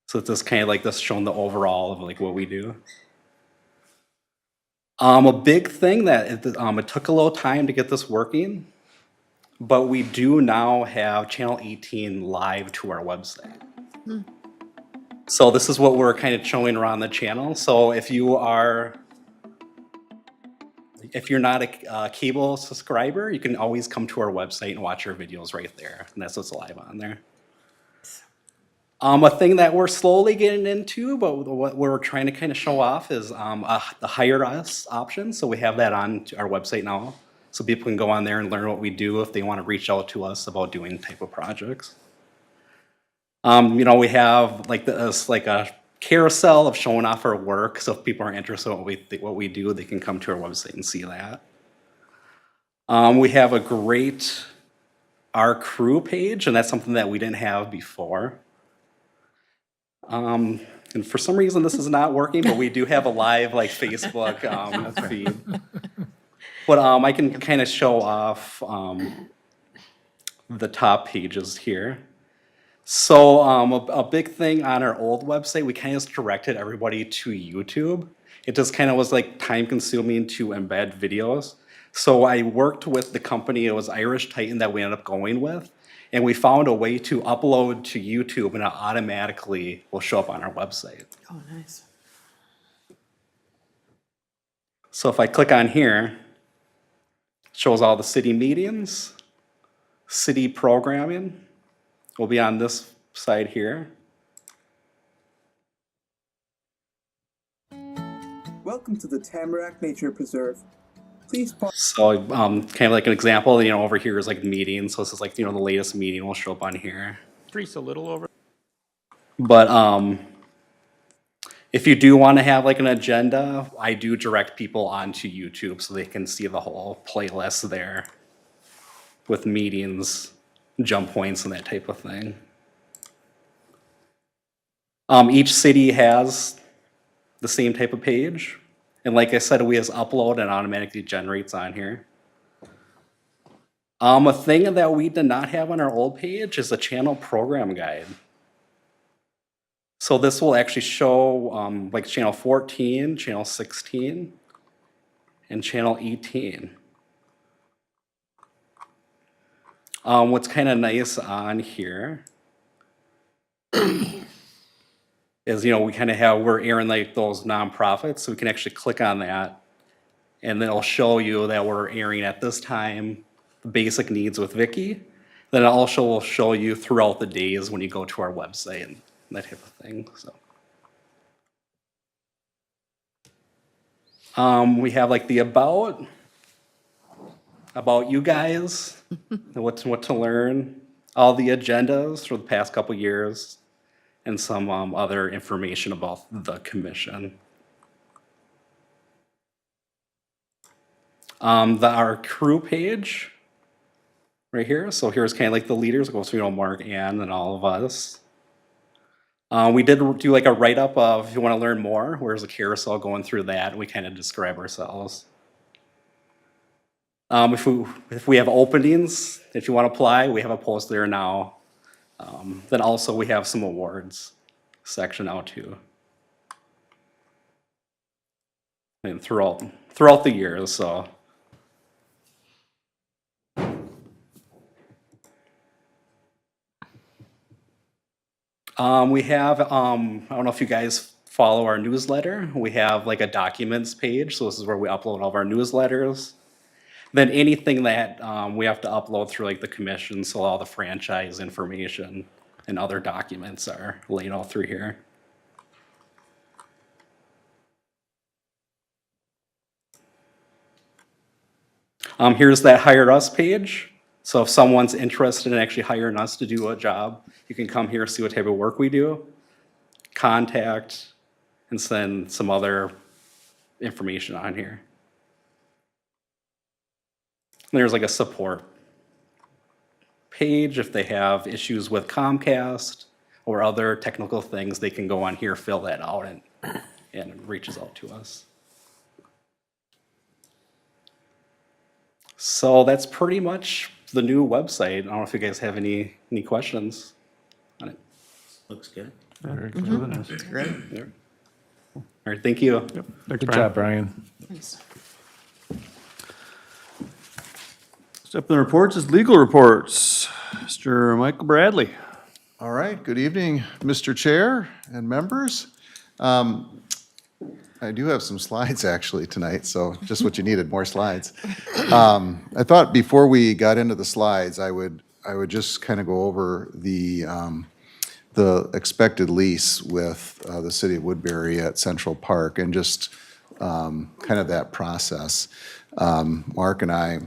So it's just kind of like this showing the overall of like what we do. A big thing that it took a little time to get this working, but we do now have channel 18 live to our website. So this is what we're kind of showing around the channel. So if you're not a cable subscriber, you can always come to our website and watch our videos right there. And that's what's live on there. A thing that we're slowly getting into, but what we're trying to kind of show off is the Hire Us option. So we have that on our website now. So people can go on there and learn what we do if they want to reach out to us about doing type of projects. We have like a carousel of showing off our work. So if people are interested in what we do, they can come to our website and see that. We have a great Our Crew page, and that's something that we didn't have before. And for some reason, this is not working, but we do have a live Facebook feed. But I can kind of show off the top pages here. So a big thing on our old website, we kind of just directed everybody to YouTube. It just kind of was like time consuming to embed videos. So I worked with the company, it was Irish Titan that we ended up going with. And we found a way to upload to YouTube and it automatically will show up on our website. Oh, nice. So if I click on here, it shows all the city meetings, city programming. Will be on this side here. Welcome to the Tamarack Nature Preserve. Please pause. So kind of like an example, over here is like meetings. So this is like, the latest meeting will show up on here. Increase a little over. But if you do want to have like an agenda, I do direct people onto YouTube so they can see the whole playlist there with meetings, jump points, and that type of thing. Each city has the same type of page. And like I said, we just upload and automatically generates on here. A thing that we did not have on our old page is a channel program guide. So this will actually show like channel 14, channel 16, and channel 18. What's kind of nice on here is, we kind of we're airing like those nonprofits, so we can actually click on that and then it'll show you that we're airing at this time, the basic needs with Vicky. Then it also will show you throughout the days when you go to our website and that type of thing, so. We have like the about you guys, and what to learn, all the agendas for the past couple years, and some other information about the commission. Our crew page right here. So here's kind of like the leaders, it goes through Mark, Ann, and all of us. We did do like a write-up of if you want to learn more, where's a carousel going through that, and we kind of describe ourselves. If we have openings, if you want to apply, we have a post there now. Then also we have some awards section out too. And throughout the years, so. We have, I don't know if you guys follow our newsletter. We have like a documents page, so this is where we upload all of our newsletters. Then anything that we have to upload through like the commission, so all the franchise information and other documents are laid all through here. Here's that Hire Us page. So if someone's interested in actually hiring us to do a job, you can come here, see what type of work we do, contact, and send some other information on here. And there's like a support page. If they have issues with Comcast or other technical things, they can go on here, fill that out, and it reaches out to us. So that's pretty much the new website. I don't know if you guys have any questions on it. Looks good. Very good. Great. Yeah. All right, thank you. Yep. Good job, Brian. Nice. Step in the reports is legal reports. Mr. Michael Bradley. All right, good evening, Mr. Chair and members. I do have some slides actually tonight, so just what you needed, more slides. I thought before we got into the slides, I would just kind of go over the the expected lease with the city of Woodbury at Central Park and just kind of that process. Mark and I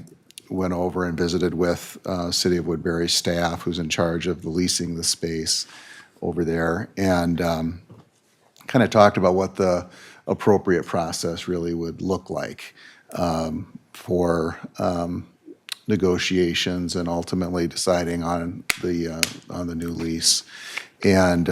went over and visited with City of Woodbury staff who's in charge of the leasing the space over there, and kind of talked about what the appropriate process really would look like for negotiations and ultimately deciding on the new lease. And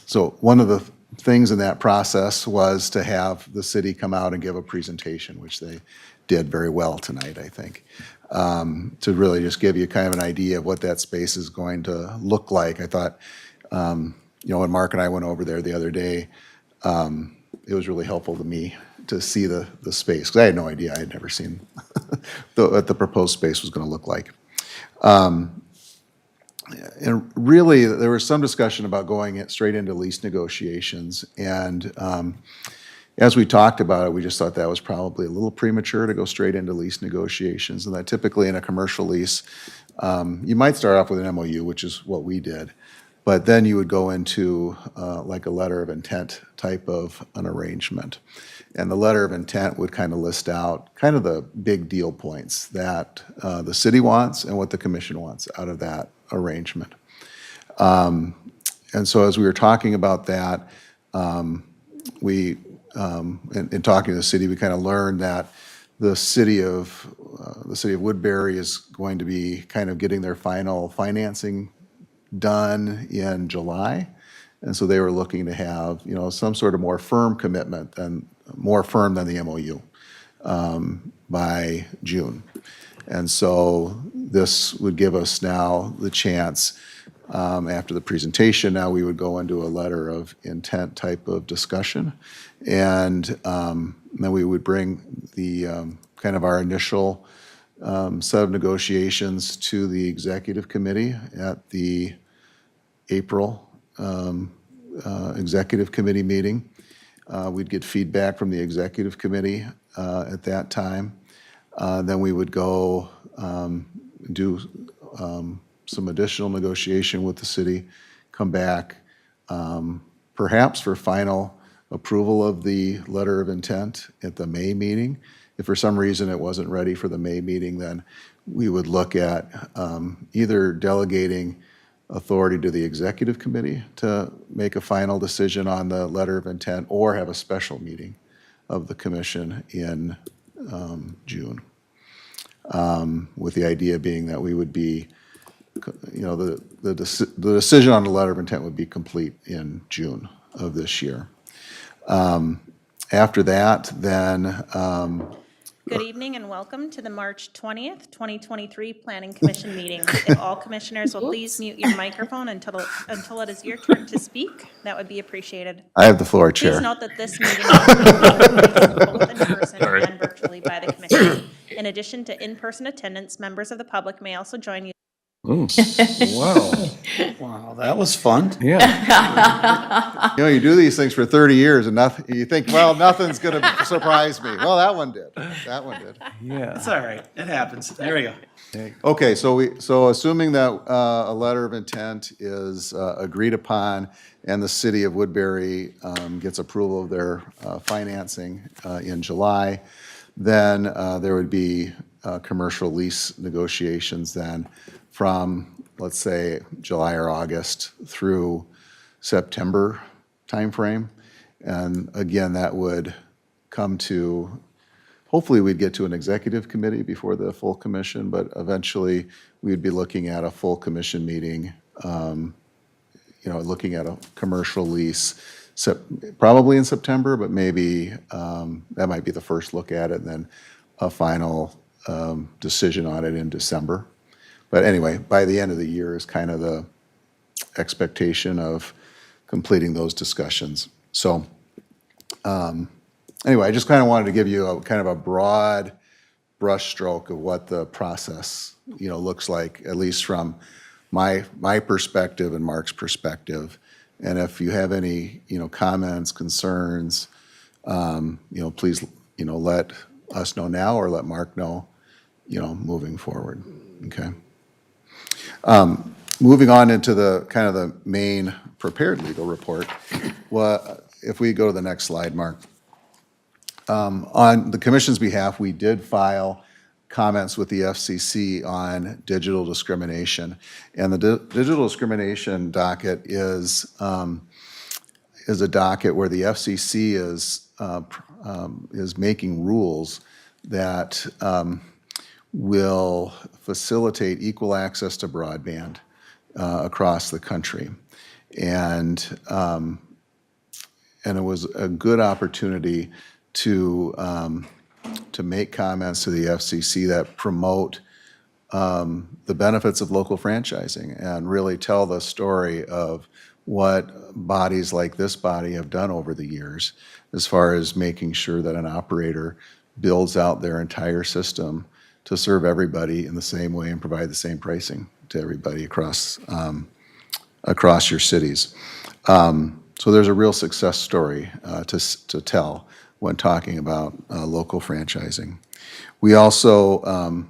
so one of the things in that process was to have the city come out and give a presentation, which they did very well tonight, I think, to really just give you kind of an idea of what that space is going to look like. I thought, when Mark and I went over there the other day, it was really helpful to me to see the space, because I had no idea. I had never seen what the proposed space was going to look like. And really, there was some discussion about going straight into lease negotiations. And as we talked about it, we just thought that was probably a little premature to go straight into lease negotiations. And that typically in a commercial lease, you might start off with an MOU, which is what we did. But then you would go into like a letter of intent type of an arrangement. And the letter of intent would kind of list out kind of the big deal points that the city wants and what the commission wants out of that arrangement. And so as we were talking about that, in talking to the city, we kind of learned that the city of Woodbury is going to be kind of getting their final financing done in July. And so they were looking to have, some sort of more firm commitment more firm than the MOU by June. And so this would give us now the chance, after the presentation, now we would go into a letter of intent type of discussion. And then we would bring the kind of our initial set of negotiations to the executive committee at the April executive committee meeting. We'd get feedback from the executive committee at that time. Then we would go do some additional negotiation with the city, come back perhaps for final approval of the letter of intent at the May meeting. If for some reason it wasn't ready for the May meeting, then we would look at either delegating authority to the executive committee to make a final decision on the letter of intent, or have a special meeting of the commission in June. With the idea being that we would be, the decision on the letter of intent would be complete in June of this year. After that, then. Good evening and welcome to the March 20th, 2023 Planning Commission meeting. If all commissioners will please mute your microphone until it is your turn to speak, that would be appreciated. I have the floor, Chair. Please note that this meeting is both in person and virtually by the commission. In addition to in-person attendance, members of the public may also join you. Wow. Wow, that was fun. Yeah. You do these things for 30 years and you think, well, nothing's going to surprise me. Well, that one did. That one did. Yeah. It's all right. It happens. There we go. Okay, so assuming that a letter of intent is agreed upon and the city of Woodbury gets approval of their financing in July, then there would be commercial lease negotiations then from, let's say, July or August through September timeframe. And again, that would come to, hopefully we'd get to an executive committee before the full commission, but eventually we'd be looking at a full commission meeting, looking at a commercial lease, probably in September, but maybe that might be the first look at it, and then a final decision on it in December. But anyway, by the end of the year is kind of the expectation of completing those discussions. So anyway, I just kind of wanted to give you a kind of a broad brushstroke of what the process, looks like, at least from my perspective and Mark's perspective. And if you have any, comments, concerns, please, let us know now or let Mark know, moving forward. Okay. Moving on into the kind of the main prepared legal report, if we go to the next slide, Mark. On the commission's behalf, we did file comments with the FCC on digital discrimination. And the digital discrimination docket is a docket where the FCC is making rules that will facilitate equal access to broadband across the country. And it was a good opportunity to make comments to the FCC that promote the benefits of local franchising and really tell the story of what bodies like this body have done over the years as far as making sure that an operator builds out their entire system to serve everybody in the same way and provide the same pricing to everybody across your cities. So there's a real success story to tell when talking about local franchising. We also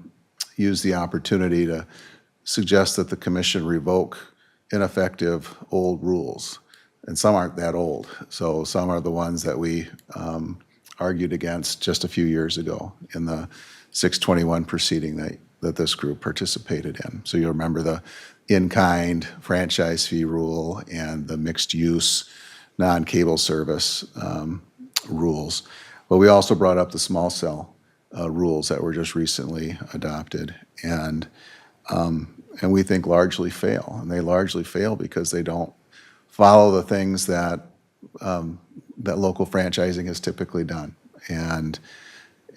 use the opportunity to suggest that the commission revoke ineffective old rules. And some aren't that old. So some are the ones that we argued against just a few years ago in the 621 proceeding that this group participated in. So you'll remember the in-kind franchise fee rule and the mixed-use non-cable service rules. But we also brought up the small cell rules that were just recently adopted, and we think largely fail. And they largely fail because they don't follow the things that that local franchising has typically done. And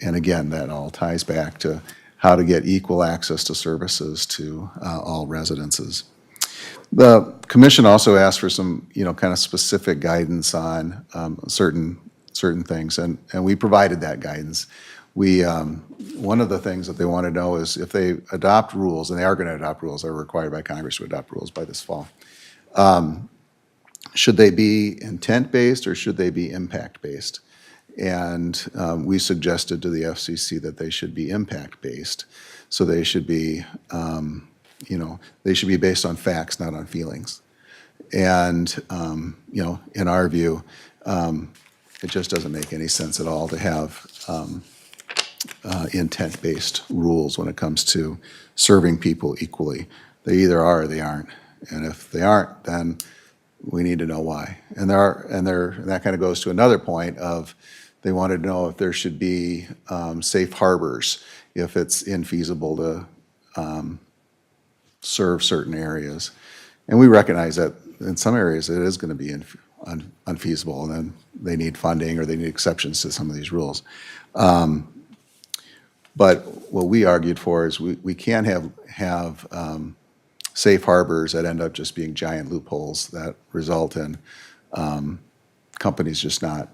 again, that all ties back to how to get equal access to services to all residences. The commission also asked for some, kind of specific guidance on certain things, and we provided that guidance. One of the things that they want to know is if they adopt rules, and they are going to adopt rules, they're required by Congress to adopt rules by this fall. Should they be intent-based or should they be impact-based? And we suggested to the FCC that they should be impact-based. So they should be, they should be based on facts, not on feelings. And, in our view, it just doesn't make any sense at all to have intent-based rules when it comes to serving people equally. They either are or they aren't. And if they aren't, then we need to know why. And that kind of goes to another point of they wanted to know if there should be safe harbors if it's infeasible to serve certain areas. And we recognize that in some areas it is going to be unfeasible, and then they need funding or they need exceptions to some of these rules. But what we argued for is we can't have safe harbors that end up just being giant loopholes that result in companies just not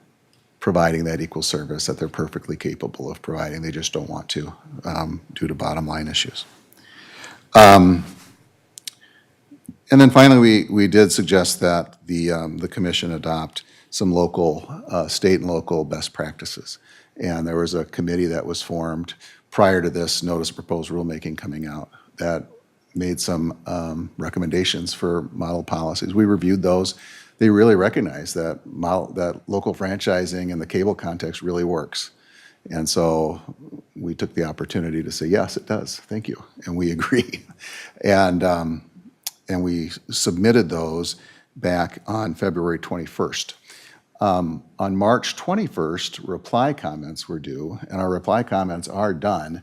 providing that equal service that they're perfectly capable of providing. They just don't want to due to bottom line issues. And then finally, we did suggest that the commission adopt some local, state and local best practices. And there was a committee that was formed prior to this notice of proposed rulemaking coming out that made some recommendations for model policies. We reviewed those. They really recognize that local franchising in the cable context really works. And so we took the opportunity to say, yes, it does, thank you, and we agree. And we submitted those back on February 21st. On March 21st, reply comments were due, and our reply comments are done.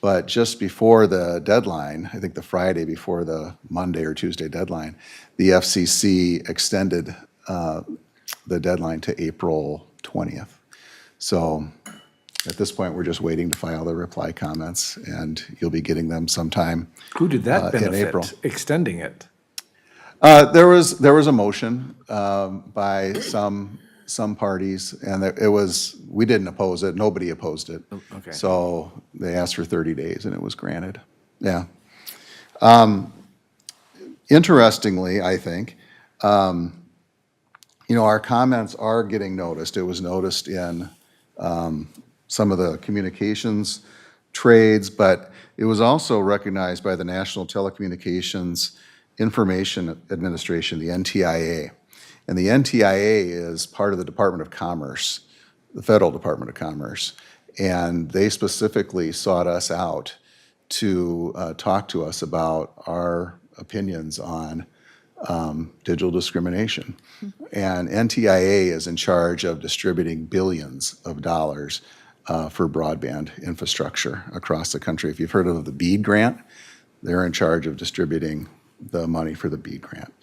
But just before the deadline, I think the Friday before the Monday or Tuesday deadline, the FCC extended the deadline to April 20th. So at this point, we're just waiting to file the reply comments, and you'll be getting them sometime Who did that in April. benefit, extending it? There was a motion by some parties, and we didn't oppose it. Nobody opposed it. Okay. So they asked for 30 days, and it was granted. Yeah. Interestingly, I think, our comments are getting noticed. It was noticed in some of the communications trades, but it was also recognized by the National Telecommunications Information Administration, the NTIA. And the NTIA is part of the Department of Commerce, the Federal Department of Commerce. And they specifically sought us out to talk to us about our opinions on digital discrimination. And NTIA is in charge of distributing billions of dollars for broadband infrastructure across the country. If you've heard of the BEAD grant, they're in charge of distributing the money for the BEAD grant.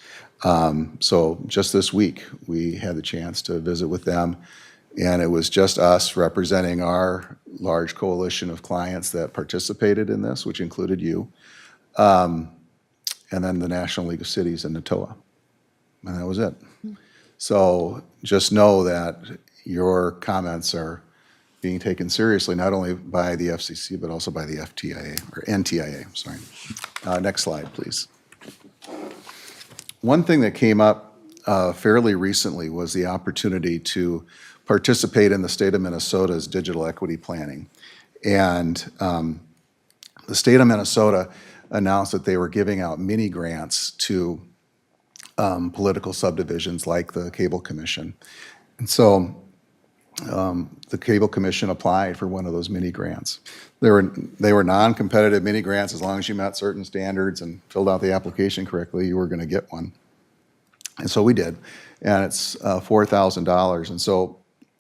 So just this week, we had the chance to visit with them, and it was just us representing our large coalition of clients that participated in this, which included you, and then the National League of Cities and NATOA. And that was it. So just know that your comments are being taken seriously, not only by the FCC, but also by the FTIA, or NTIA, sorry. Next slide, please. One thing that came up fairly recently was the opportunity to participate in the state of Minnesota's digital equity planning. And the state of Minnesota announced that they were giving out mini grants to political subdivisions like the Cable Commission. And so the Cable Commission applied for one of those mini grants. They were non-competitive mini grants. As long as you met certain standards and filled out the application correctly, you were going to get one. And so we did, and it's $4,000. And so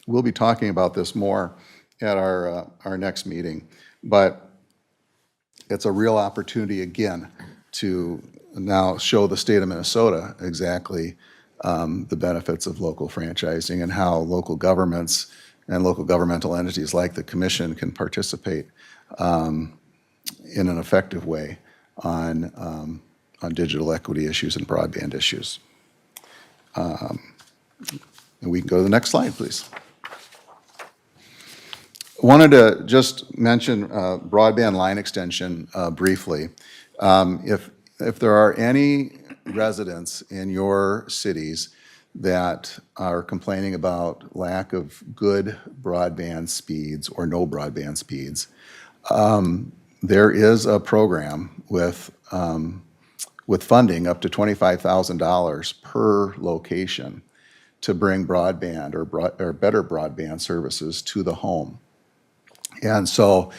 we'll be talking about this more at our next meeting. But it's a real opportunity, again, to now show the state of Minnesota exactly the benefits of local franchising and how local governments and local governmental entities like the commission can participate in an effective way on digital equity issues and broadband issues. And we can go to the next slide, please. Wanted to just mention broadband line extension briefly. If there are any residents in your cities that are complaining about lack of good broadband speeds or no broadband speeds, there is a program with funding up to $25,000 per location to bring broadband or better broadband services to the home. And so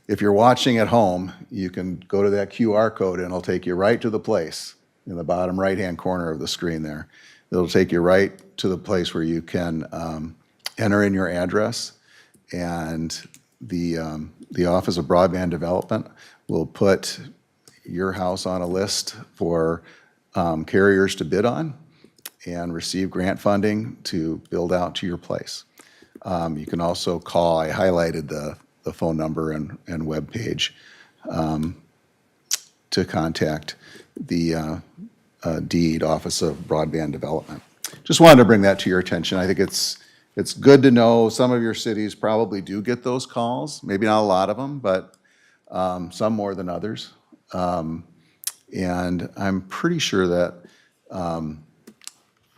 if you're watching at home, you can go to that QR code and it'll take you right to the place in the bottom right-hand corner of the screen there. It'll take you right to the place where you can enter in your address, and the Office of Broadband Development will put your house on a list for carriers to bid on and receive grant funding to build out to your place. You can also call, I highlighted the phone number and web page to contact the DEED, Office of Broadband Development. Just wanted to bring that to your attention. I think it's good to know some of your cities probably do get those calls, maybe not a lot of them, but some more than others. And I'm pretty sure that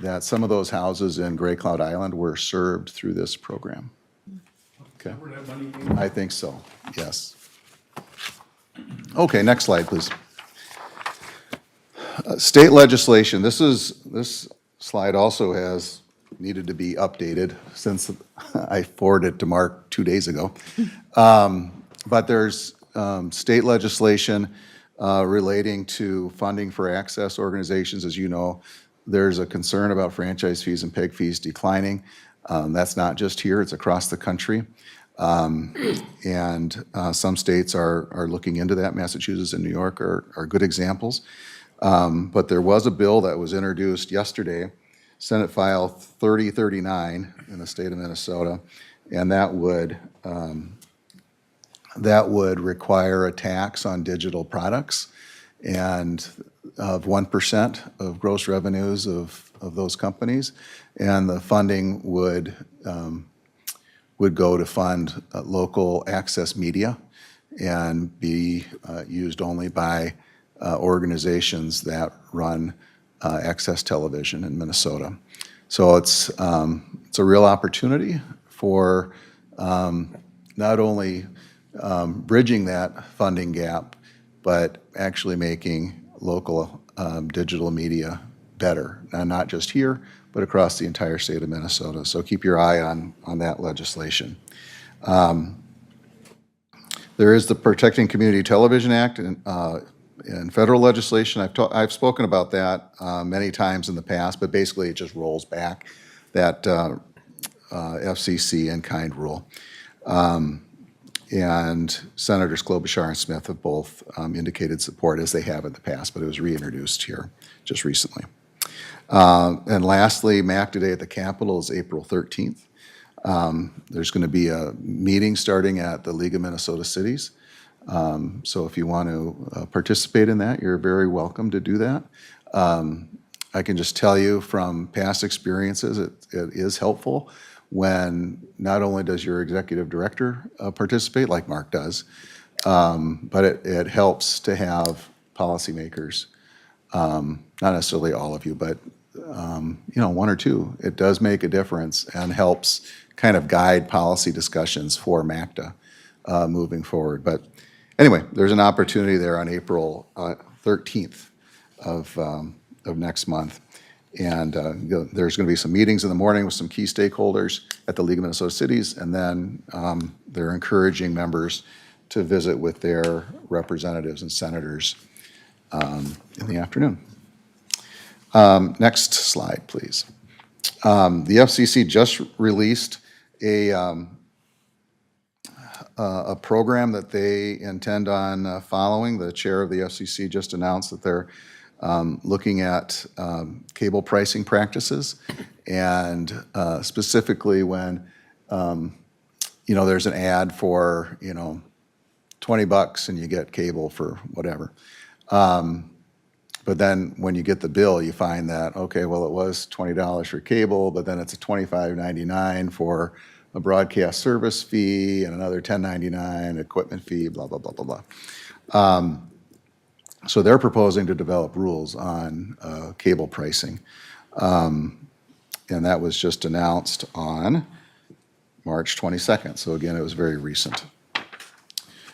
that some of those houses in Gray Cloud Island were served through this program. Okay. I think so, yes. Okay, next slide, please. State legislation. This slide also has needed to be updated since I forwarded it to Mark 2 days ago. But there's state legislation relating to funding for access organizations. As you know, there's a concern about franchise fees and PEG fees declining. That's not just here, it's across the country. And some states are looking into that. Massachusetts and New York are good examples. But there was a bill that was introduced yesterday, Senate File 3039 in the state of Minnesota, and that would require a tax on digital products and of 1% of gross revenues of those companies, and the funding would go to fund local access media and be used only by organizations that run access television in Minnesota. So it's a real opportunity for not only bridging that funding gap, but actually making local digital media better, and not just here, but across the entire state of Minnesota. So keep your eye on that legislation. There is the Protecting Community Television Act and federal legislation. I've spoken about that many times in the past, but basically it just rolls back that FCC in-kind rule. And Senators Klobuchar and Smith have both indicated support, as they have in the past, but it was reintroduced here just recently. And lastly, MAC Day at the Capitol is April 13th. There's going to be a meeting starting at the League of Minnesota Cities. So if you want to participate in that, you're very welcome to do that. I can just tell you from past experiences, it is helpful when not only does your executive director participate, like Mark does, but it helps to have policymakers, not necessarily all of you, but one or two. It does make a difference and helps kind of guide policy discussions for MACTA moving forward. But anyway, there's an opportunity there on April 13th of next month. And there's going to be some meetings in the morning with some key stakeholders at the League of Minnesota Cities, and then they're encouraging members to visit with their representatives and senators in the afternoon. Next slide, please. The FCC just released a program that they intend on following. The chair of the FCC just announced that they're looking at cable pricing practices, and specifically when there's an ad for $20 and you get cable for whatever. But then when you get the bill, you find that, okay, well, it was $20 for cable, but then it's a $25.99 for a broadcast service fee and another $10.99 equipment fee, blah, blah, blah, blah, blah. So they're proposing to develop rules on cable pricing. And that was just announced on March 22nd. So again, it was very recent.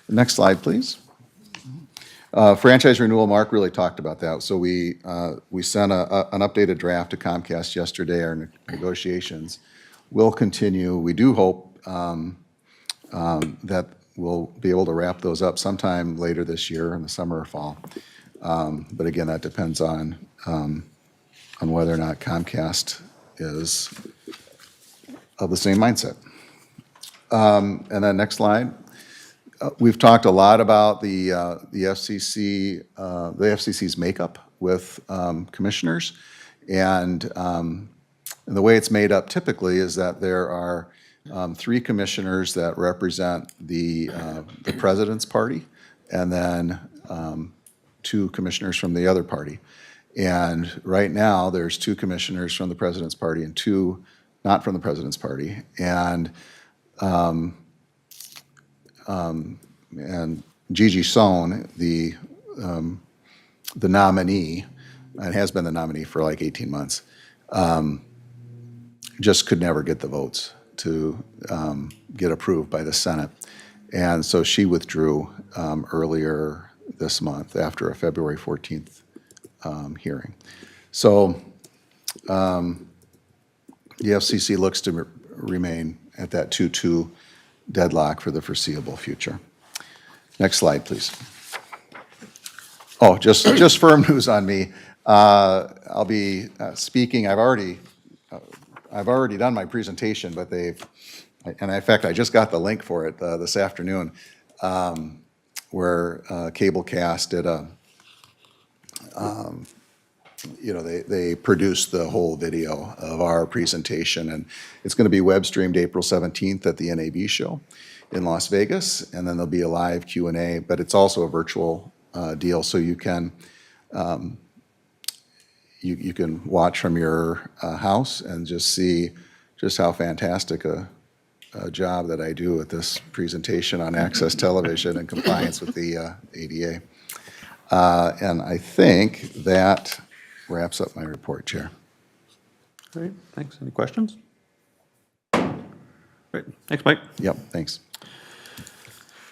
Next slide, please. Franchise renewal, Mark really talked about that. So we sent an updated draft to Comcast yesterday. Our negotiations will continue. We do hope that we'll be able to wrap those up sometime later this year in the summer or fall. But again, that depends on whether or not Comcast is of the same mindset. And then next slide. We've talked a lot about the FCC, the FCC's makeup with commissioners, and the way it's made up typically is that there are 3 commissioners that represent the president's party, and then 2 commissioners from the other party. And right now, there's 2 commissioners from the president's party and 2 not from the president's party. And Gigi Sohn, the nominee, and has been the nominee for like 18 months, just could never get the votes to get approved by the Senate. And so she withdrew earlier this month after a February 14th hearing. So the FCC looks to remain at that 2-2 deadlock for the foreseeable future. Next slide, please. Oh, just firm news on me. I'll be speaking. I've already done my presentation, but and in fact, I just got the link for it this afternoon, where Cablecast did they produced the whole video of our presentation, and it's going to be web streamed April 17th at the NAB show in Las Vegas, and then there'll be a live Q&A, but it's also a virtual deal, so you can you can watch from your house and just see just how fantastic a job that I do with this presentation on access television and compliance with the ADA. And I think that wraps up my report, Chair. Great, thanks. Any questions? Great, thanks, Mike. Yep, thanks.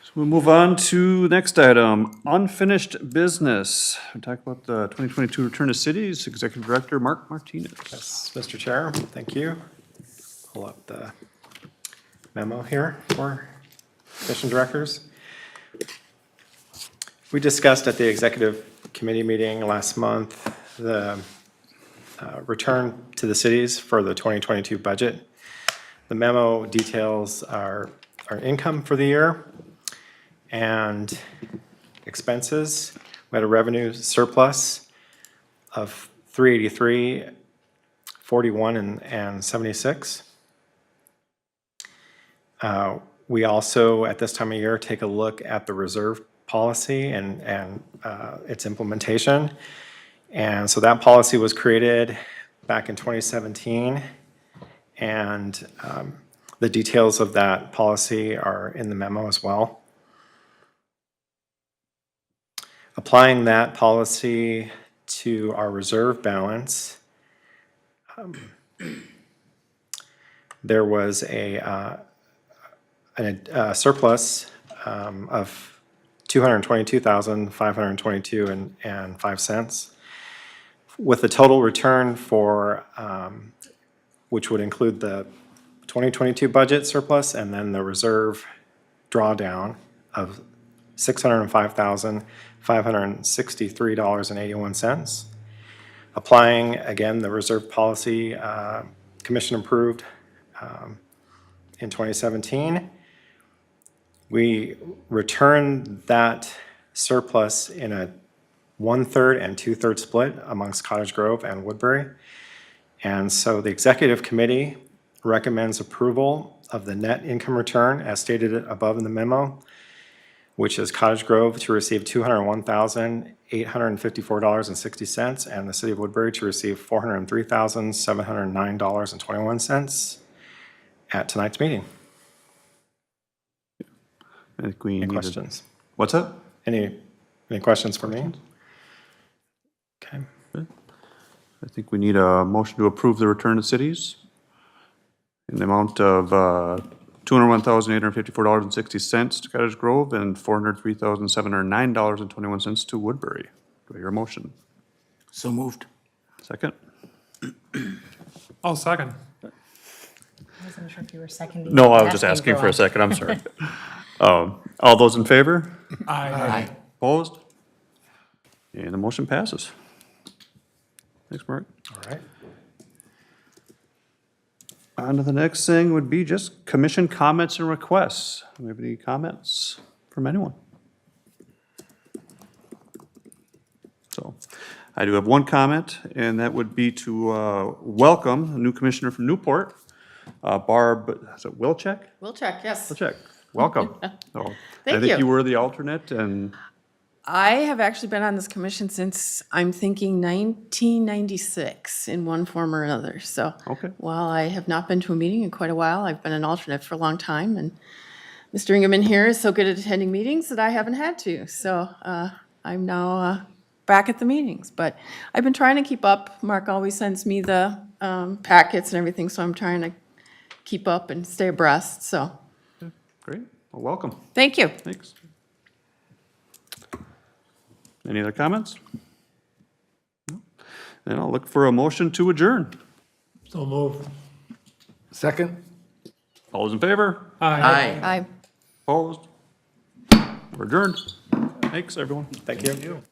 So We'll move on to next item, unfinished business. We'll talk about the 2022 Return to Cities, Executive Director Mark Martinez. Yes, Mr. Chair, thank you. Pull up the memo here for commission directors. We discussed at the executive committee meeting last month the return to the cities for the 2022 budget. The memo details our income for the year and expenses. We had a revenue surplus of 383, 41, and 76. We also, at this time of year, take a look at the reserve policy and its implementation. And so that policy was created back in 2017. And the details of that policy are in the memo as well. Applying that policy to our reserve balance, there was a surplus of $222,522.05, with the total return for which would include the 2022 budget surplus and then the reserve drawdown of $605,563.81. Applying, again, the reserve policy commission approved in 2017, we returned that surplus in a 1/3 and 2/3 split amongst Cottage Grove and Woodbury. And so the executive committee recommends approval of the net income return as stated above in the memo, which is Cottage Grove to receive $201,854.60 and the city of Woodbury to receive $403,709.21 at tonight's meeting. I think we Any need questions? What's that? Any questions for me? Okay. I think we need a motion to approve the return to cities in the amount of $201,854.60 to Cottage Grove and $403,709.21 to Woodbury. Do I hear a motion? So moved. Second? I'll second. I wasn't sure if you were seconding. No, I was just asking for a second, I'm sorry. All those in favor? Aye. Opposed? And the motion passes. Thanks, Mark. All right. On to the next thing would be just commission comments and requests. Do we have any comments from anyone? So I do have one comment, and that would be to welcome a new commissioner from Newport, Barb, is it Wilczek? Wilczek, yes. Wilczek, welcome. So, I Thank think you. you were the alternate, and I have actually been on this commission since, I'm thinking 1996 in one form or another. So Okay. while I have not been to a meeting in quite a while, I've been an alternate for a long time. And Mr. Ingeman here is so good at attending meetings that I haven't had to. So I'm now back at the meetings. But I've been trying to keep up. Mark always sends me the packets and everything, so I'm trying to keep up and stay abreast. So great, well, welcome. thank you. Thanks. Any other comments? No? Then I'll look for a motion to adjourn. So move. Second? All those in favor? Aye. Aye. Opposed? We're adjourned. Thanks, everyone. Thank you.